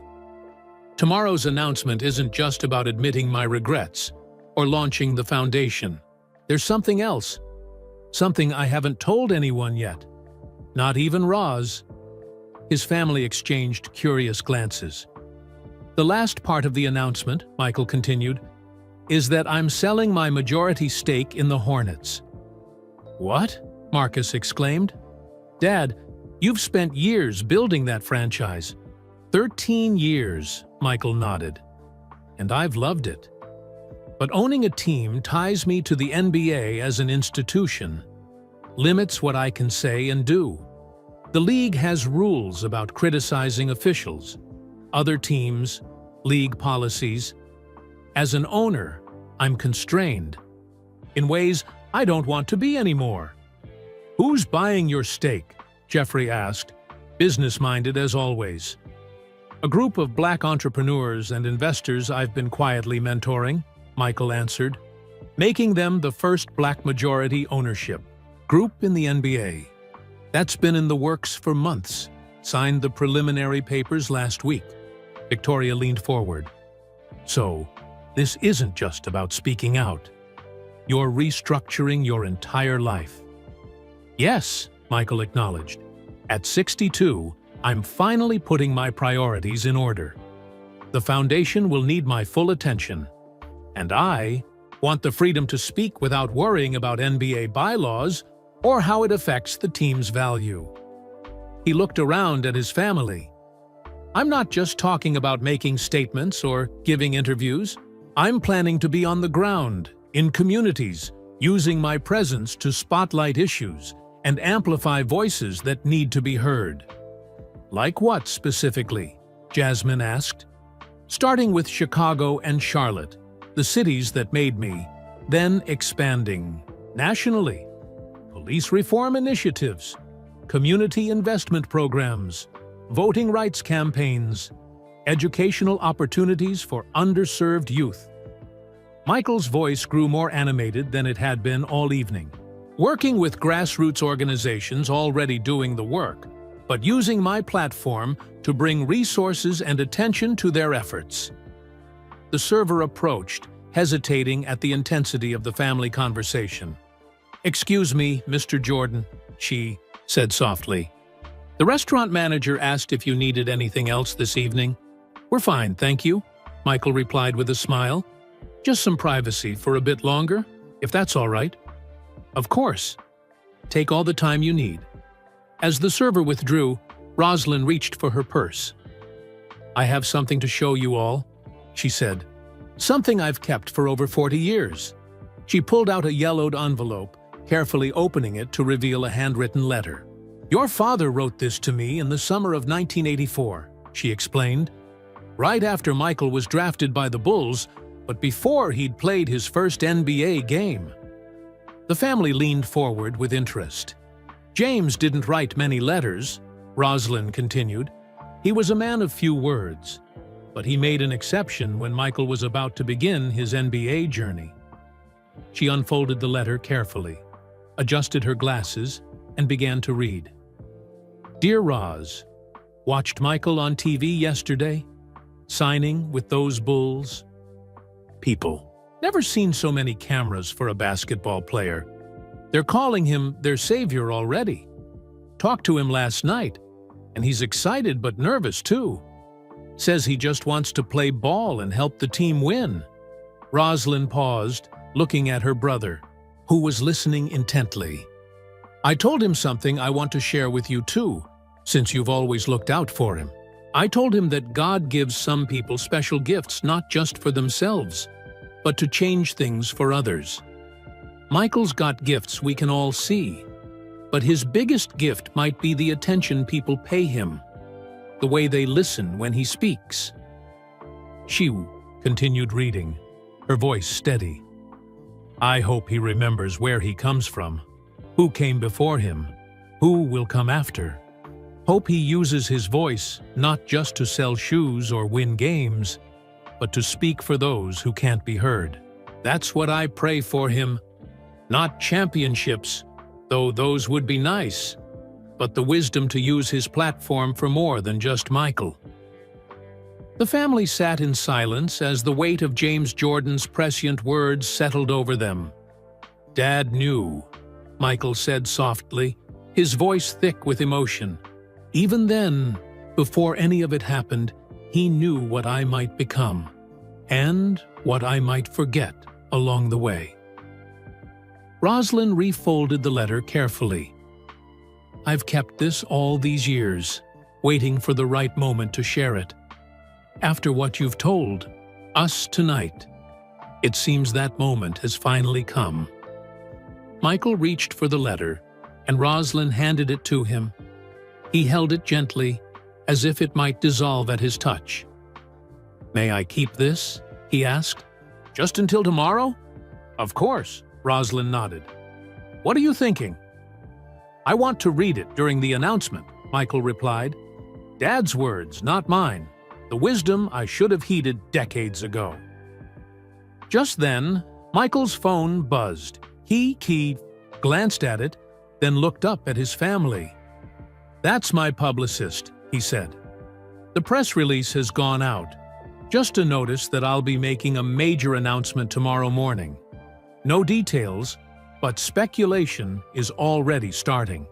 "Tomorrow's announcement isn't just about admitting my regrets or launching the foundation. There's something else, something I haven't told anyone yet, not even Roz." His family exchanged curious glances. "The last part of the announcement," Michael continued, "is that I'm selling my majority stake in the Hornets." "What?" Marcus exclaimed. "Dad, you've spent years building that franchise." 13 years, Michael nodded. "And I've loved it. But owning a team ties me to the NBA as an institution, limits what I can say and do. The league has rules about criticizing officials, other teams, league policies. As an owner, I'm constrained in ways I don't want to be anymore." "Who's buying your stake?" Jeffrey asked, business-minded as always. "A group of black entrepreneurs and investors I've been quietly mentoring," Michael answered, "making them the first black majority ownership group in the NBA. That's been in the works for months. Signed the preliminary papers last week." Victoria leaned forward. "So, this isn't just about speaking out. You're restructuring your entire life." "Yes," Michael acknowledged. "At 62, I'm finally putting my priorities in order. The foundation will need my full attention. And I want the freedom to speak without worrying about NBA bylaws or how it affects the team's value." He looked around at his family. "I'm not just talking about making statements or giving interviews. I'm planning to be on the ground, in communities, using my presence to spotlight issues and amplify voices that need to be heard." "Like what specifically?" Jasmine asked. "Starting with Chicago and Charlotte, the cities that made me, then expanding nationally. Police reform initiatives, community investment programs, voting rights campaigns, educational opportunities for underserved youth." Michael's voice grew more animated than it had been all evening. "Working with grassroots organizations already doing the work, but using my platform to bring resources and attention to their efforts." The server approached, hesitating at the intensity of the family conversation. "Excuse me, Mr. Jordan," she said softly. "The restaurant manager asked if you needed anything else this evening." "We're fine, thank you," Michael replied with a smile. "Just some privacy for a bit longer, if that's all right." "Of course. Take all the time you need." As the server withdrew, Rosalind reached for her purse. "I have something to show you all," she said. "Something I've kept for over 40 years." She pulled out a yellowed envelope, carefully opening it to reveal a handwritten letter. "Your father wrote this to me in the summer of 1984, she explained. "Right after Michael was drafted by the Bulls, but before he'd played his first NBA game." The family leaned forward with interest. "James didn't write many letters," Rosalind continued. "He was a man of few words, but he made an exception when Michael was about to begin his NBA journey." She unfolded the letter carefully, adjusted her glasses, and began to read. "Dear Roz, watched Michael on TV yesterday, signing with those Bulls. People. Never seen so many cameras for a basketball player. They're calling him their savior already. Talked to him last night, and he's excited but nervous too. Says he just wants to play ball and help the team win." Rosalind paused, looking at her brother, who was listening intently. "I told him something I want to share with you too, since you've always looked out for him. I told him that God gives some people special gifts not just for themselves, but to change things for others. Michael's got gifts we can all see, but his biggest gift might be the attention people pay him, the way they listen when he speaks." She continued reading, her voice steady. I hope he remembers where he comes from, who came before him, who will come after. Hope he uses his voice not just to sell shoes or win games, but to speak for those who can't be heard. That's what I pray for him. Not championships, though those would be nice, but the wisdom to use his platform for more than just Michael. The family sat in silence as the weight of James Jordan's prescient words settled over them. "Dad knew," Michael said softly, his voice thick with emotion. "Even then, before any of it happened, he knew what I might become, and what I might forget along the way." Rosalind refolded the letter carefully. "I've kept this all these years, waiting for the right moment to share it. After what you've told us tonight, it seems that moment has finally come." Michael reached for the letter, and Rosalind handed it to him. He held it gently, as if it might dissolve at his touch. "May I keep this?" he asked. "Just until tomorrow?" "Of course," Rosalind nodded. "What are you thinking?" "I want to read it during the announcement," Michael replied. "Dad's words, not mine. The wisdom I should have heeded decades ago." Just then, Michael's phone buzzed. He glanced at it, then looked up at his family. "That's my publicist," he said. "The press release has gone out. Just a notice that I'll be making a major announcement tomorrow morning. No details, but speculation is already starting."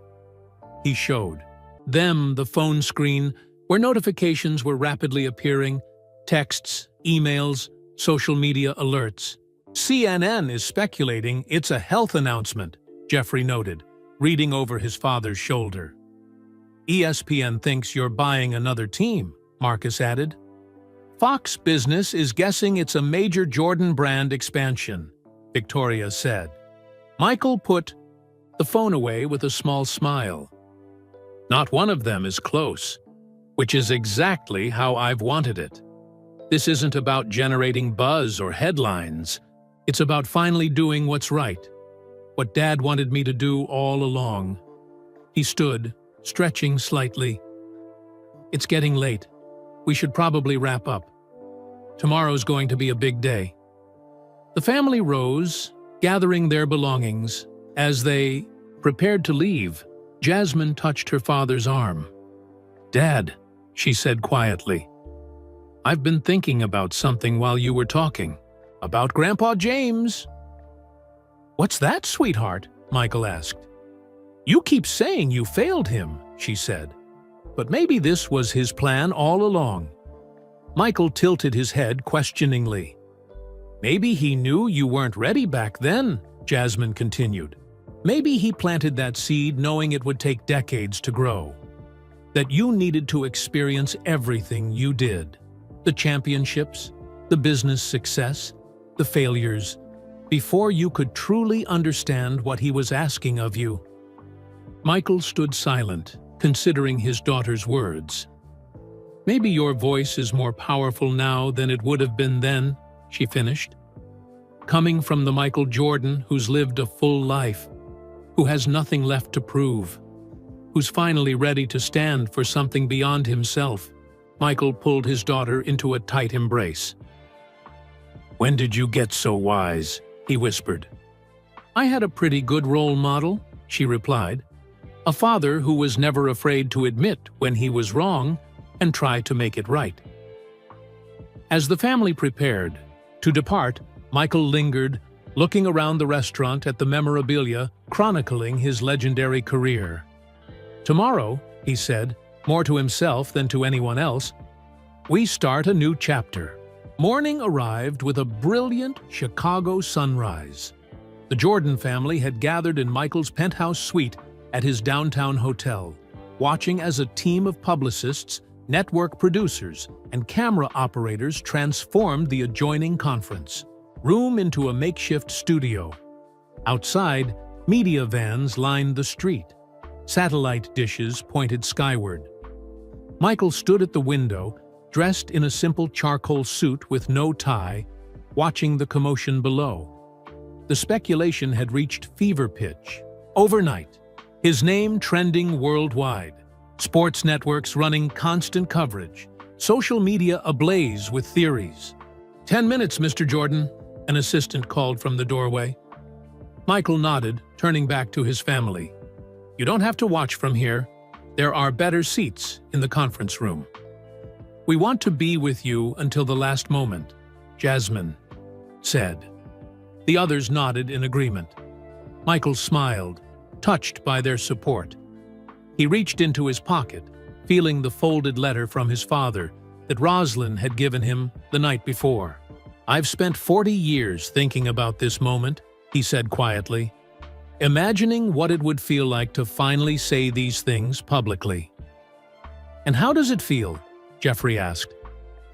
He showed them the phone screen where notifications were rapidly appearing, texts, emails, social media alerts. "CNN is speculating it's a health announcement," Jeffrey noted, reading over his father's shoulder. "ESPN thinks you're buying another team," Marcus added. "Fox Business is guessing it's a major Jordan brand expansion," Victoria said. Michael put the phone away with a small smile. "Not one of them is close, which is exactly how I've wanted it. This isn't about generating buzz or headlines. It's about finally doing what's right, what Dad wanted me to do all along." He stood, stretching slightly. "It's getting late. We should probably wrap up. Tomorrow's going to be a big day." The family rose, gathering their belongings. As they prepared to leave, Jasmine touched her father's arm. "Dad," she said quietly, "I've been thinking about something while you were talking. About Grandpa James." "What's that, sweetheart?" Michael asked. "You keep saying you failed him," she said. "But maybe this was his plan all along." Michael tilted his head questioningly. "Maybe he knew you weren't ready back then," Jasmine continued. "Maybe he planted that seed knowing it would take decades to grow. That you needed to experience everything you did. The championships, the business success, the failures, before you could truly understand what he was asking of you." Michael stood silent, considering his daughter's words. "Maybe your voice is more powerful now than it would have been then," she finished. "Coming from the Michael Jordan who's lived a full life, who has nothing left to prove, who's finally ready to stand for something beyond himself." Michael pulled his daughter into a tight embrace. "When did you get so wise?" he whispered. "I had a pretty good role model," she replied. "A father who was never afraid to admit when he was wrong and try to make it right." As the family prepared to depart, Michael lingered, looking around the restaurant at the memorabilia chronicling his legendary career. "Tomorrow," he said, more to himself than to anyone else, "we start a new chapter." Morning arrived with a brilliant Chicago sunrise. The Jordan family had gathered in Michael's penthouse suite at his downtown hotel, watching as a team of publicists, network producers, and camera operators transformed the adjoining conference room into a makeshift studio. Outside, media vans lined the street. Satellite dishes pointed skyward. Michael stood at the window, dressed in a simple charcoal suit with no tie, watching the commotion below. The speculation had reached fever pitch. Overnight, his name trending worldwide, sports networks running constant coverage, social media ablaze with theories. 10 minutes, Mr. Jordan, an assistant called from the doorway. Michael nodded, turning back to his family. You don't have to watch from here. There are better seats in the conference room. We want to be with you until the last moment, Jasmine said. The others nodded in agreement. Michael smiled, touched by their support. He reached into his pocket, feeling the folded letter from his father that Rosalind had given him the night before. I've spent 40 years thinking about this moment, he said quietly, imagining what it would feel like to finally say these things publicly. And how does it feel? Jeffrey asked.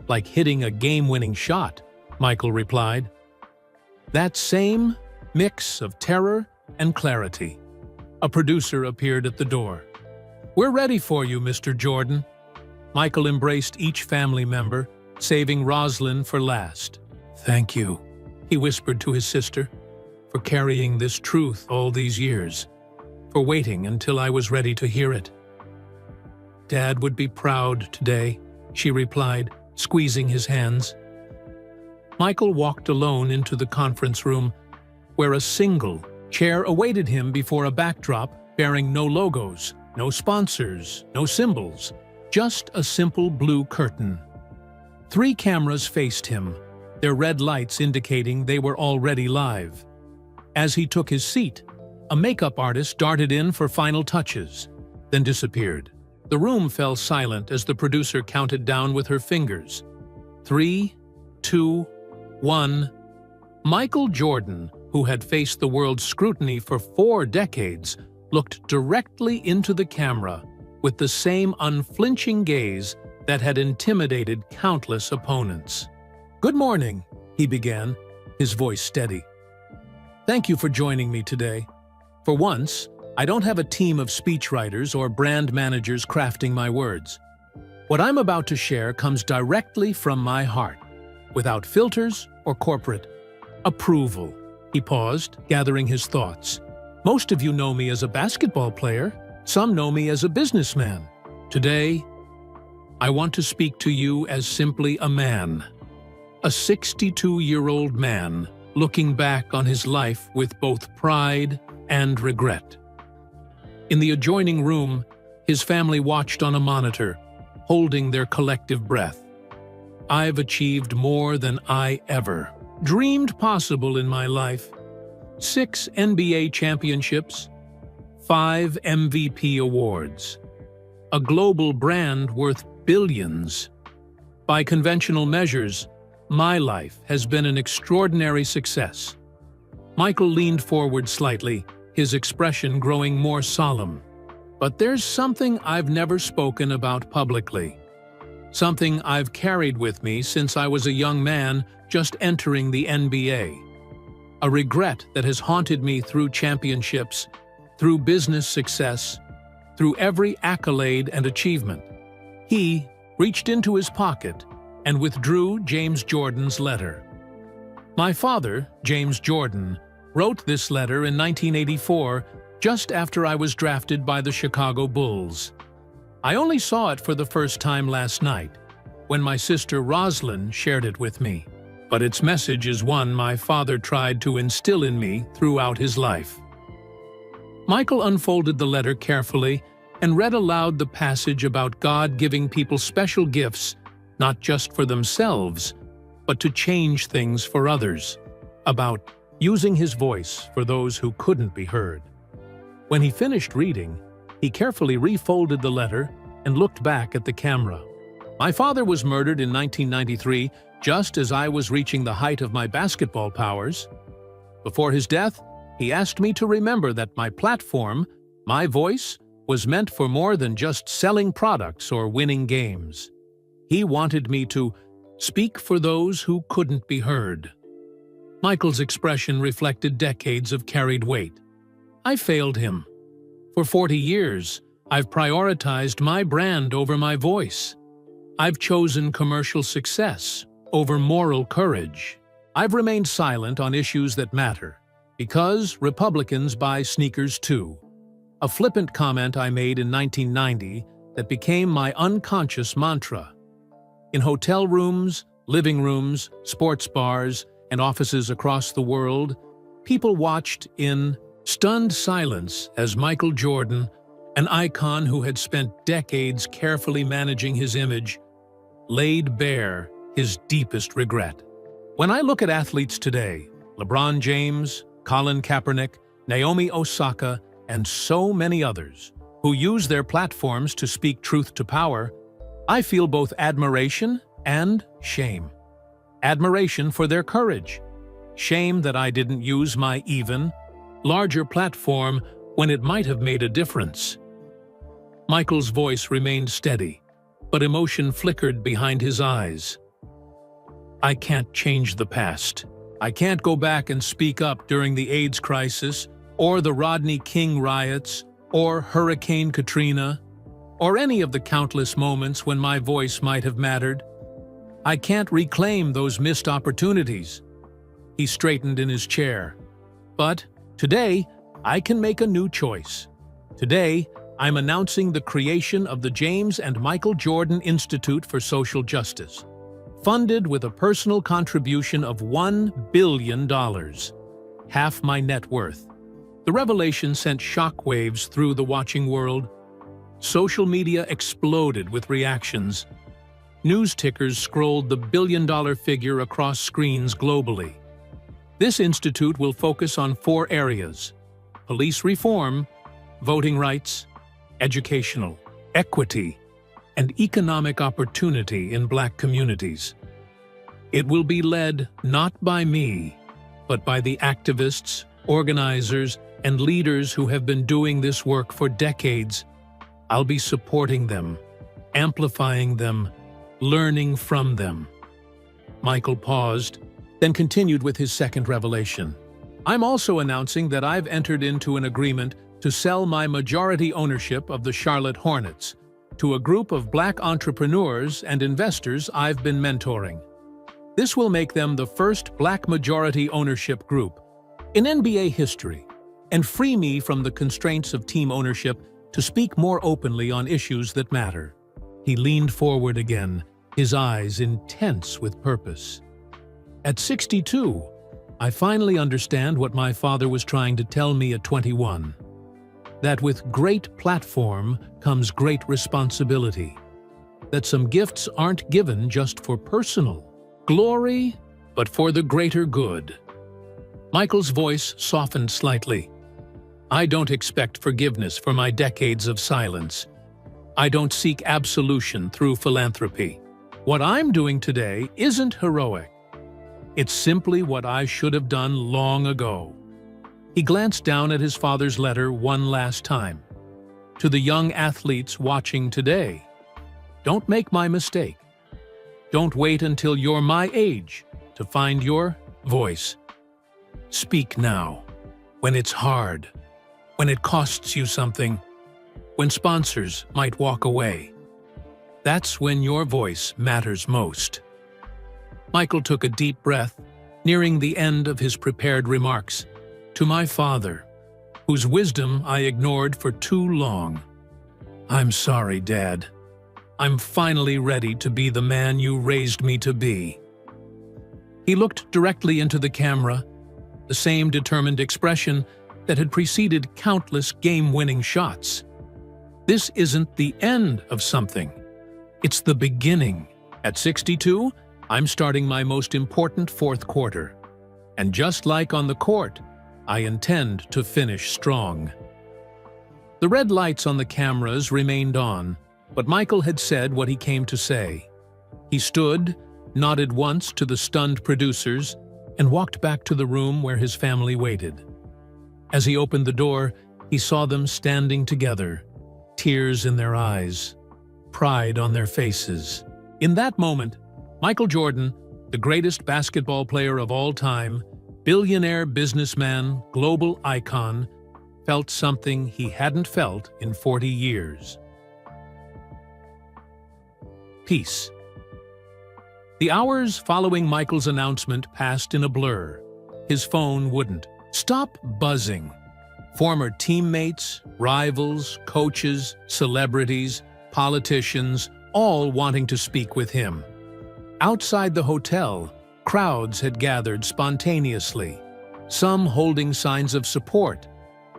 Like hitting a game-winning shot, Michael replied. That same mix of terror and clarity. A producer appeared at the door. We're ready for you, Mr. Jordan. Michael embraced each family member, saving Rosalind for last. Thank you, he whispered to his sister, for carrying this truth all these years, for waiting until I was ready to hear it. Dad would be proud today, she replied, squeezing his hands. Michael walked alone into the conference room, where a single chair awaited him before a backdrop bearing no logos, no sponsors, no symbols, just a simple blue curtain. 3 cameras faced him, their red lights indicating they were already live. As he took his seat, a makeup artist darted in for final touches, then disappeared. The room fell silent as the producer counted down with her fingers. 3, 2, 1. Michael Jordan, who had faced the world's scrutiny for 4 decades, looked directly into the camera with the same unflinching gaze that had intimidated countless opponents. Good morning, he began, his voice steady. Thank you for joining me today. For once, I don't have a team of speechwriters or brand managers crafting my words. What I'm about to share comes directly from my heart, without filters or corporate approval. He paused, gathering his thoughts. Most of you know me as a basketball player. Some know me as a businessman. Today, I want to speak to you as simply a man. A 62-year-old man looking back on his life with both pride and regret. In the adjoining room, his family watched on a monitor, holding their collective breath. I've achieved more than I ever dreamed possible in my life. 6 NBA championships, 5 MVP awards, a global brand worth billions. By conventional measures, my life has been an extraordinary success. Michael leaned forward slightly, his expression growing more solemn. But there's something I've never spoken about publicly. Something I've carried with me since I was a young man just entering the NBA. A regret that has haunted me through championships, through business success, through every accolade and achievement. He reached into his pocket and withdrew James Jordan's letter. My father, James Jordan, wrote this letter in 1984, just after I was drafted by the Chicago Bulls. I only saw it for the first time last night, when my sister Rosalind shared it with me. But its message is one my father tried to instill in me throughout his life. Michael unfolded the letter carefully and read aloud the passage about God giving people special gifts, not just for themselves, but to change things for others, about using his voice for those who couldn't be heard. When he finished reading, he carefully refolded the letter and looked back at the camera. My father was murdered in 1993, just as I was reaching the height of my basketball powers. Before his death, he asked me to remember that my platform, my voice, was meant for more than just selling products or winning games. He wanted me to speak for those who couldn't be heard. Michael's expression reflected decades of carried weight. I failed him. For 40 years, I've prioritized my brand over my voice. I've chosen commercial success over moral courage. I've remained silent on issues that matter. Because Republicans buy sneakers too. A flippant comment I made in 1990 that became my unconscious mantra. In hotel rooms, living rooms, sports bars, and offices across the world, people watched in stunned silence as Michael Jordan, an icon who had spent decades carefully managing his image, laid bare his deepest regret. When I look at athletes today, LeBron James, Colin Kaepernick, Naomi Osaka, and so many others, who use their platforms to speak truth to power, I feel both admiration and shame. Admiration for their courage. Shame that I didn't use my even, larger platform when it might have made a difference. Michael's voice remained steady, but emotion flickered behind his eyes. I can't change the past. I can't go back and speak up during the AIDS crisis, or the Rodney King riots, or Hurricane Katrina, or any of the countless moments when my voice might have mattered. I can't reclaim those missed opportunities. He straightened in his chair. But today, I can make a new choice. Today, I'm announcing the creation of the James and Michael Jordan Institute for Social Justice, funded with a personal contribution of $1 billion, half my net worth. The revelation sent shockwaves through the watching world. Social media exploded with reactions. News tickers scrolled the billion-dollar figure across screens globally. This institute will focus on 4 areas: police reform, voting rights, educational, equity, and economic opportunity in Black communities. It will be led not by me, but by the activists, organizers, and leaders who have been doing this work for decades. I'll be supporting them, amplifying them, learning from them. Michael paused, then continued with his second revelation. I'm also announcing that I've entered into an agreement to sell my majority ownership of the Charlotte Hornets to a group of Black entrepreneurs and investors I've been mentoring. This will make them the first Black majority ownership group in NBA history, and free me from the constraints of team ownership to speak more openly on issues that matter. He leaned forward again, his eyes intense with purpose. At 62, I finally understand what my father was trying to tell me at 21. That with great platform comes great responsibility. That some gifts aren't given just for personal glory, but for the greater good. Michael's voice softened slightly. I don't expect forgiveness for my decades of silence. I don't seek absolution through philanthropy. What I'm doing today isn't heroic. It's simply what I should have done long ago. He glanced down at his father's letter one last time. To the young athletes watching today, don't make my mistake. Don't wait until you're my age to find your voice. Speak now, when it's hard, when it costs you something, when sponsors might walk away. That's when your voice matters most. Michael took a deep breath, nearing the end of his prepared remarks. To my father, whose wisdom I ignored for too long. I'm sorry, Dad. I'm finally ready to be the man you raised me to be. He looked directly into the camera, the same determined expression that had preceded countless game-winning shots. This isn't the end of something. It's the beginning. At 62, I'm starting my most important fourth quarter. And just like on the court, I intend to finish strong. The red lights on the cameras remained on, but Michael had said what he came to say. He stood, nodded once to the stunned producers, and walked back to the room where his family waited. As he opened the door, he saw them standing together, tears in their eyes, pride on their faces. In that moment, Michael Jordan, the greatest basketball player of all time, billionaire businessman, global icon, felt something he hadn't felt in 40 years. Peace. The hours following Michael's announcement passed in a blur. His phone wouldn't. Stop buzzing. Former teammates, rivals, coaches, celebrities, politicians, all wanting to speak with him. Outside the hotel, crowds had gathered spontaneously, some holding signs of support,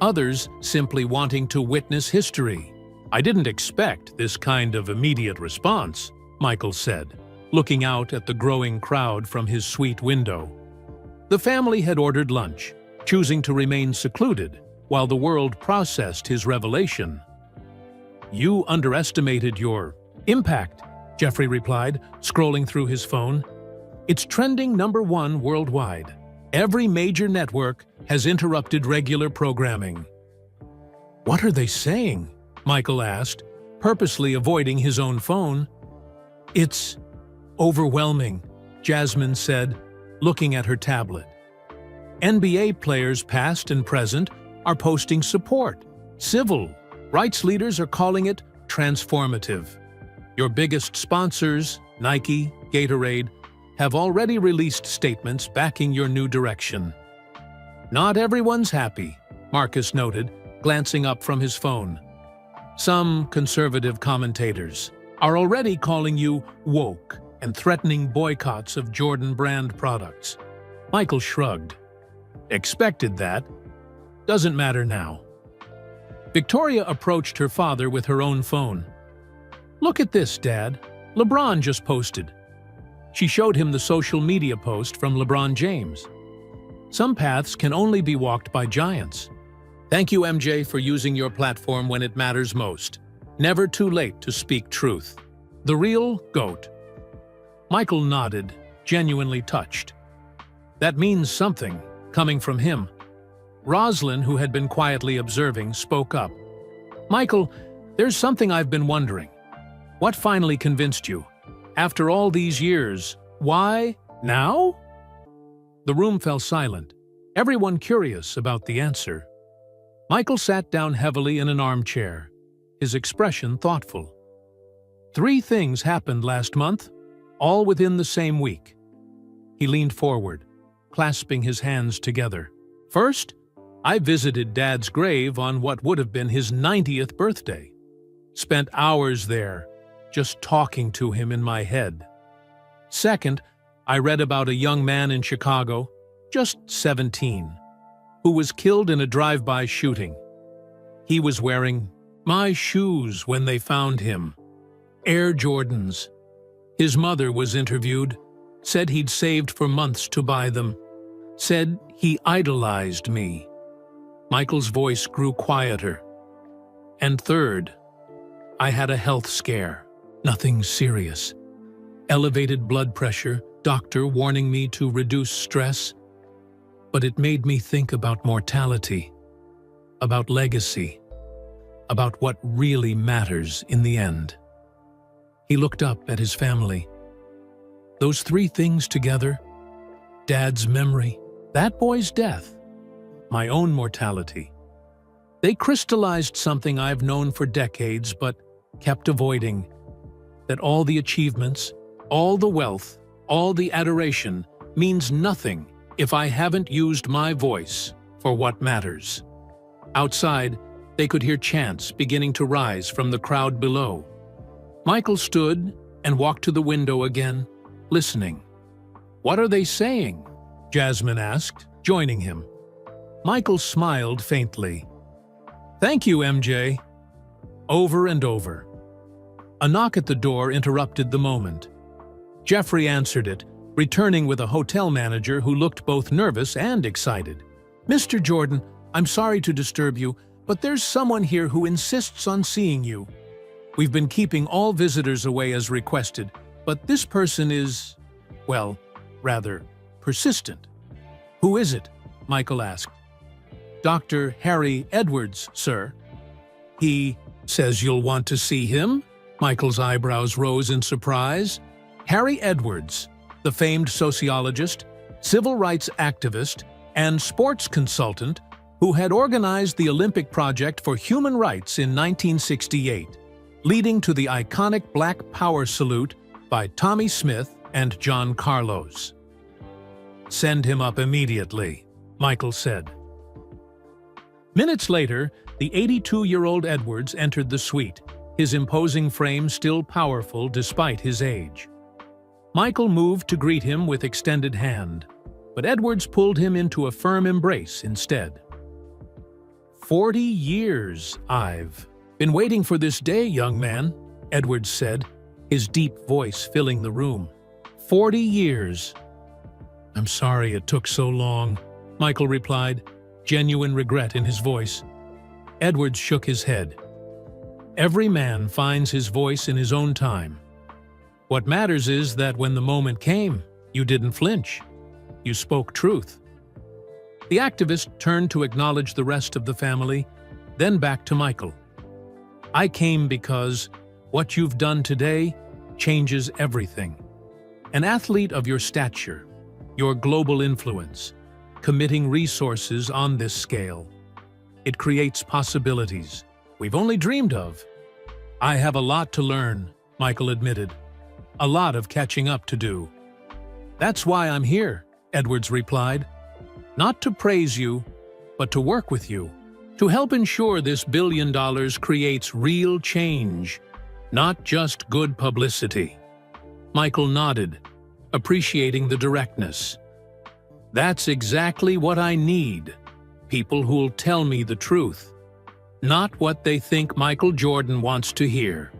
others simply wanting to witness history. "I didn't expect this kind of immediate response," Michael said, looking out at the growing crowd from his suite window. The family had ordered lunch, choosing to remain secluded while the world processed his revelation. "You underestimated your impact," Jeffrey replied, scrolling through his phone. "It's trending #1 worldwide. Every major network has interrupted regular programming." "What are they saying?" Michael asked, purposely avoiding his own phone. "It's overwhelming," Jasmine said, looking at her tablet. "NBA players past and present are posting support. Civil rights leaders are calling it transformative. Your biggest sponsors, Nike, Gatorade, have already released statements backing your new direction." "Not everyone's happy," Marcus noted, glancing up from his phone. "Some conservative commentators are already calling you woke and threatening boycotts of Jordan brand products." Michael shrugged. "Expected that. Doesn't matter now." Victoria approached her father with her own phone. "Look at this, Dad. LeBron just posted." She showed him the social media post from LeBron James. "Some paths can only be walked by giants. Thank you, MJ, for using your platform when it matters most. Never too late to speak truth. The real GOAT." Michael nodded, genuinely touched. That means something, coming from him. Roslyn, who had been quietly observing, spoke up. "Michael, there's something I've been wondering. What finally convinced you? After all these years, why now?" The room fell silent, everyone curious about the answer. Michael sat down heavily in an armchair, his expression thoughtful. 3 things happened last month, all within the same week. He leaned forward, clasping his hands together. "First, I visited Dad's grave on what would have been his 90th birthday. Spent hours there, just talking to him in my head. Second, I read about a young man in Chicago, just 17, who was killed in a drive-by shooting. He was wearing my shoes when they found him, Air Jordans. His mother was interviewed, said he'd saved for months to buy them, said he idolized me." Michael's voice grew quieter. "And third, I had a health scare. Nothing serious. Elevated blood pressure, doctor warning me to reduce stress. But it made me think about mortality, about legacy, about what really matters in the end." He looked up at his family. Those 3 things together, Dad's memory, that boy's death, my own mortality, they crystallized something I've known for decades but kept avoiding, that all the achievements, all the wealth, all the adoration means nothing if I haven't used my voice for what matters. Outside, they could hear chants beginning to rise from the crowd below. Michael stood and walked to the window again, listening. "What are they saying?" Jasmine asked, joining him. Michael smiled faintly. "Thank you, MJ." Over and over. A knock at the door interrupted the moment. Jeffrey answered it, returning with a hotel manager who looked both nervous and excited. "Mr. Jordan, I'm sorry to disturb you, but there's someone here who insists on seeing you. We've been keeping all visitors away as requested, but this person is, well, rather persistent." "Who is it?" Michael asked. "Dr. Harry Edwards, sir." "He says you'll want to see him?" Michael's eyebrows rose in surprise. Harry Edwards, the famed sociologist, civil rights activist, and sports consultant who had organized the Olympic Project for Human Rights in 1968, leading to the iconic Black Power salute by Tommy Smith and John Carlos. "Send him up immediately," Michael said. Minutes later, the 82-year-old Edwards entered the suite, his imposing frame still powerful despite his age. Michael moved to greet him with extended hand, but Edwards pulled him into a firm embrace instead. 40 years I've been waiting for this day, young man, Edwards said, his deep voice filling the room. 40 years. I'm sorry it took so long, Michael replied, genuine regret in his voice. Edwards shook his head. Every man finds his voice in his own time. What matters is that when the moment came, you didn't flinch. You spoke truth. The activist turned to acknowledge the rest of the family, then back to Michael. I came because what you've done today changes everything. An athlete of your stature, your global influence, committing resources on this scale. It creates possibilities we've only dreamed of. I have a lot to learn, Michael admitted. A lot of catching up to do. That's why I'm here, Edwards replied. Not to praise you, but to work with you. To help ensure this $1 billion creates real change, not just good publicity. Michael nodded, appreciating the directness. That's exactly what I need. People who'll tell me the truth, not what they think Michael Jordan wants to hear.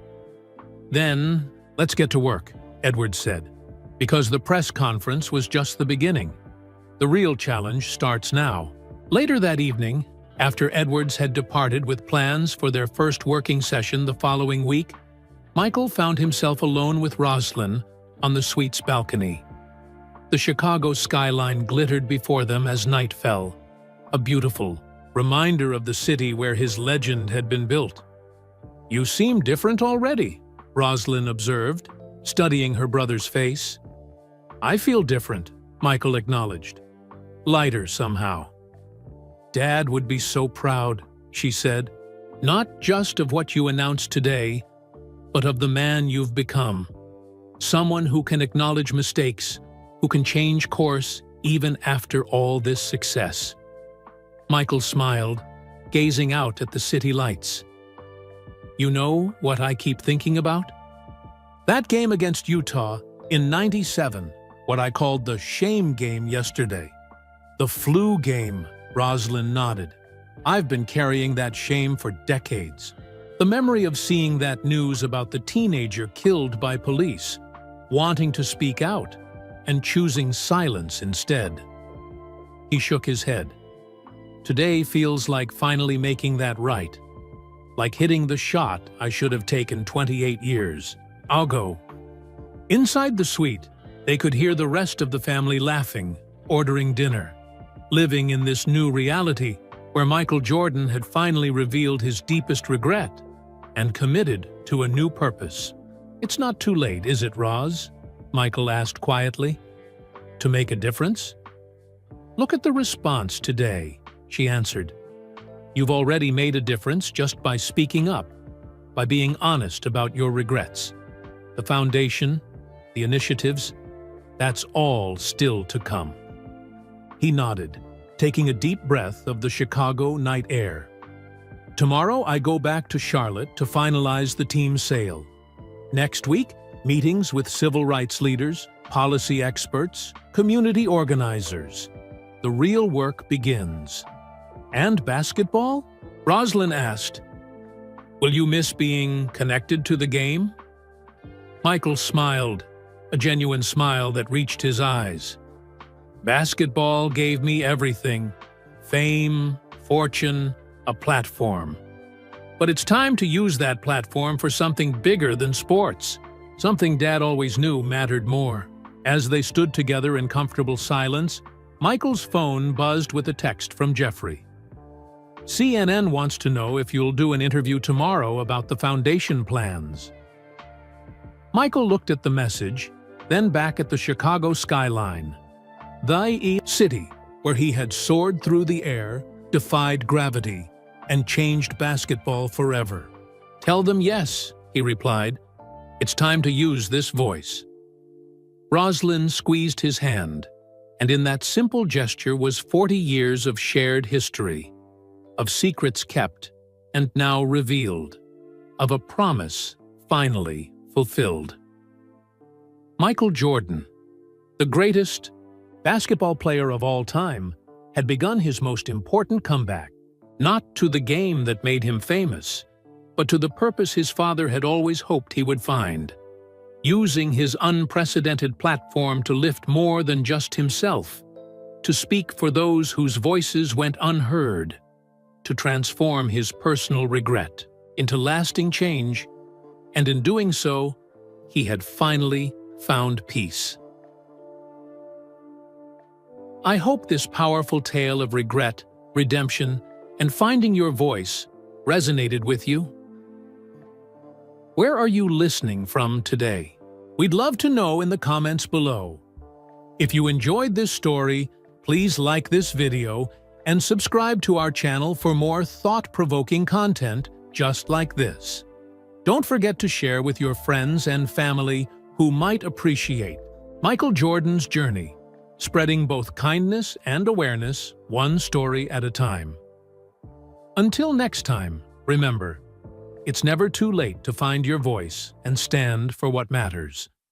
Then, let's get to work, Edwards said, because the press conference was just the beginning. The real challenge starts now. Later that evening, after Edwards had departed with plans for their first working session the following week, Michael found himself alone with Roslyn on the suite's balcony. The Chicago skyline glittered before them as night fell, a beautiful reminder of the city where his legend had been built. You seem different already, Roslyn observed, studying her brother's face. I feel different, Michael acknowledged. Lighter somehow. Dad would be so proud, she said, not just of what you announced today, but of the man you've become. Someone who can acknowledge mistakes, who can change course even after all this success. Michael smiled, gazing out at the city lights. You know what I keep thinking about? That game against Utah in '97, what I called the shame game yesterday. The flu game, Roslyn nodded. I've been carrying that shame for decades. The memory of seeing that news about the teenager killed by police, wanting to speak out, and choosing silence instead. He shook his head. Today feels like finally making that right. Like hitting the shot I should have taken 28 years. I'll go. Inside the suite, they could hear the rest of the family laughing, ordering dinner. Living in this new reality where Michael Jordan had finally revealed his deepest regret and committed to a new purpose. It's not too late, is it, Roz? Michael asked quietly. To make a difference? Look at the response today, she answered. You've already made a difference just by speaking up, by being honest about your regrets. The foundation, the initiatives, that's all still to come. He nodded, taking a deep breath of the Chicago night air. Tomorrow I go back to Charlotte to finalize the team sale. Next week, meetings with civil rights leaders, policy experts, community organizers. The real work begins. And basketball? Roslyn asked. Will you miss being connected to the game? Michael smiled, a genuine smile that reached his eyes. Basketball gave me everything. Fame, fortune, a platform. But it's time to use that platform for something bigger than sports. Something Dad always knew mattered more. As they stood together in comfortable silence, Michael's phone buzzed with a text from Jeffrey. CNN wants to know if you'll do an interview tomorrow about the foundation plans. Michael looked at the message, then back at the Chicago skyline. The city where he had soared through the air, defied gravity, and changed basketball forever. Tell them yes, he replied. It's time to use this voice. Roslyn squeezed his hand, and in that simple gesture was 40 years of shared history. of secrets kept and now revealed, of a promise finally fulfilled. Michael Jordan, the greatest basketball player of all time, had begun his most important comeback, not to the game that made him famous, but to the purpose his father had always hoped he would find, using his unprecedented platform to lift more than just himself, to speak for those whose voices went unheard, to transform his personal regret into lasting change, and in doing so, he had finally found peace. I hope this powerful tale of regret, redemption, and finding your voice resonated with you. Where are you listening from today? We'd love to know in the comments below. If you enjoyed this story, please like this video and subscribe to our channel for more thought-provoking content just like this. Don't forget to share with your friends and family who might appreciate Michael Jordan's journey, spreading both kindness and awareness, one story at a time. Until next time, remember, it's never too late to find your voice and stand for what matters.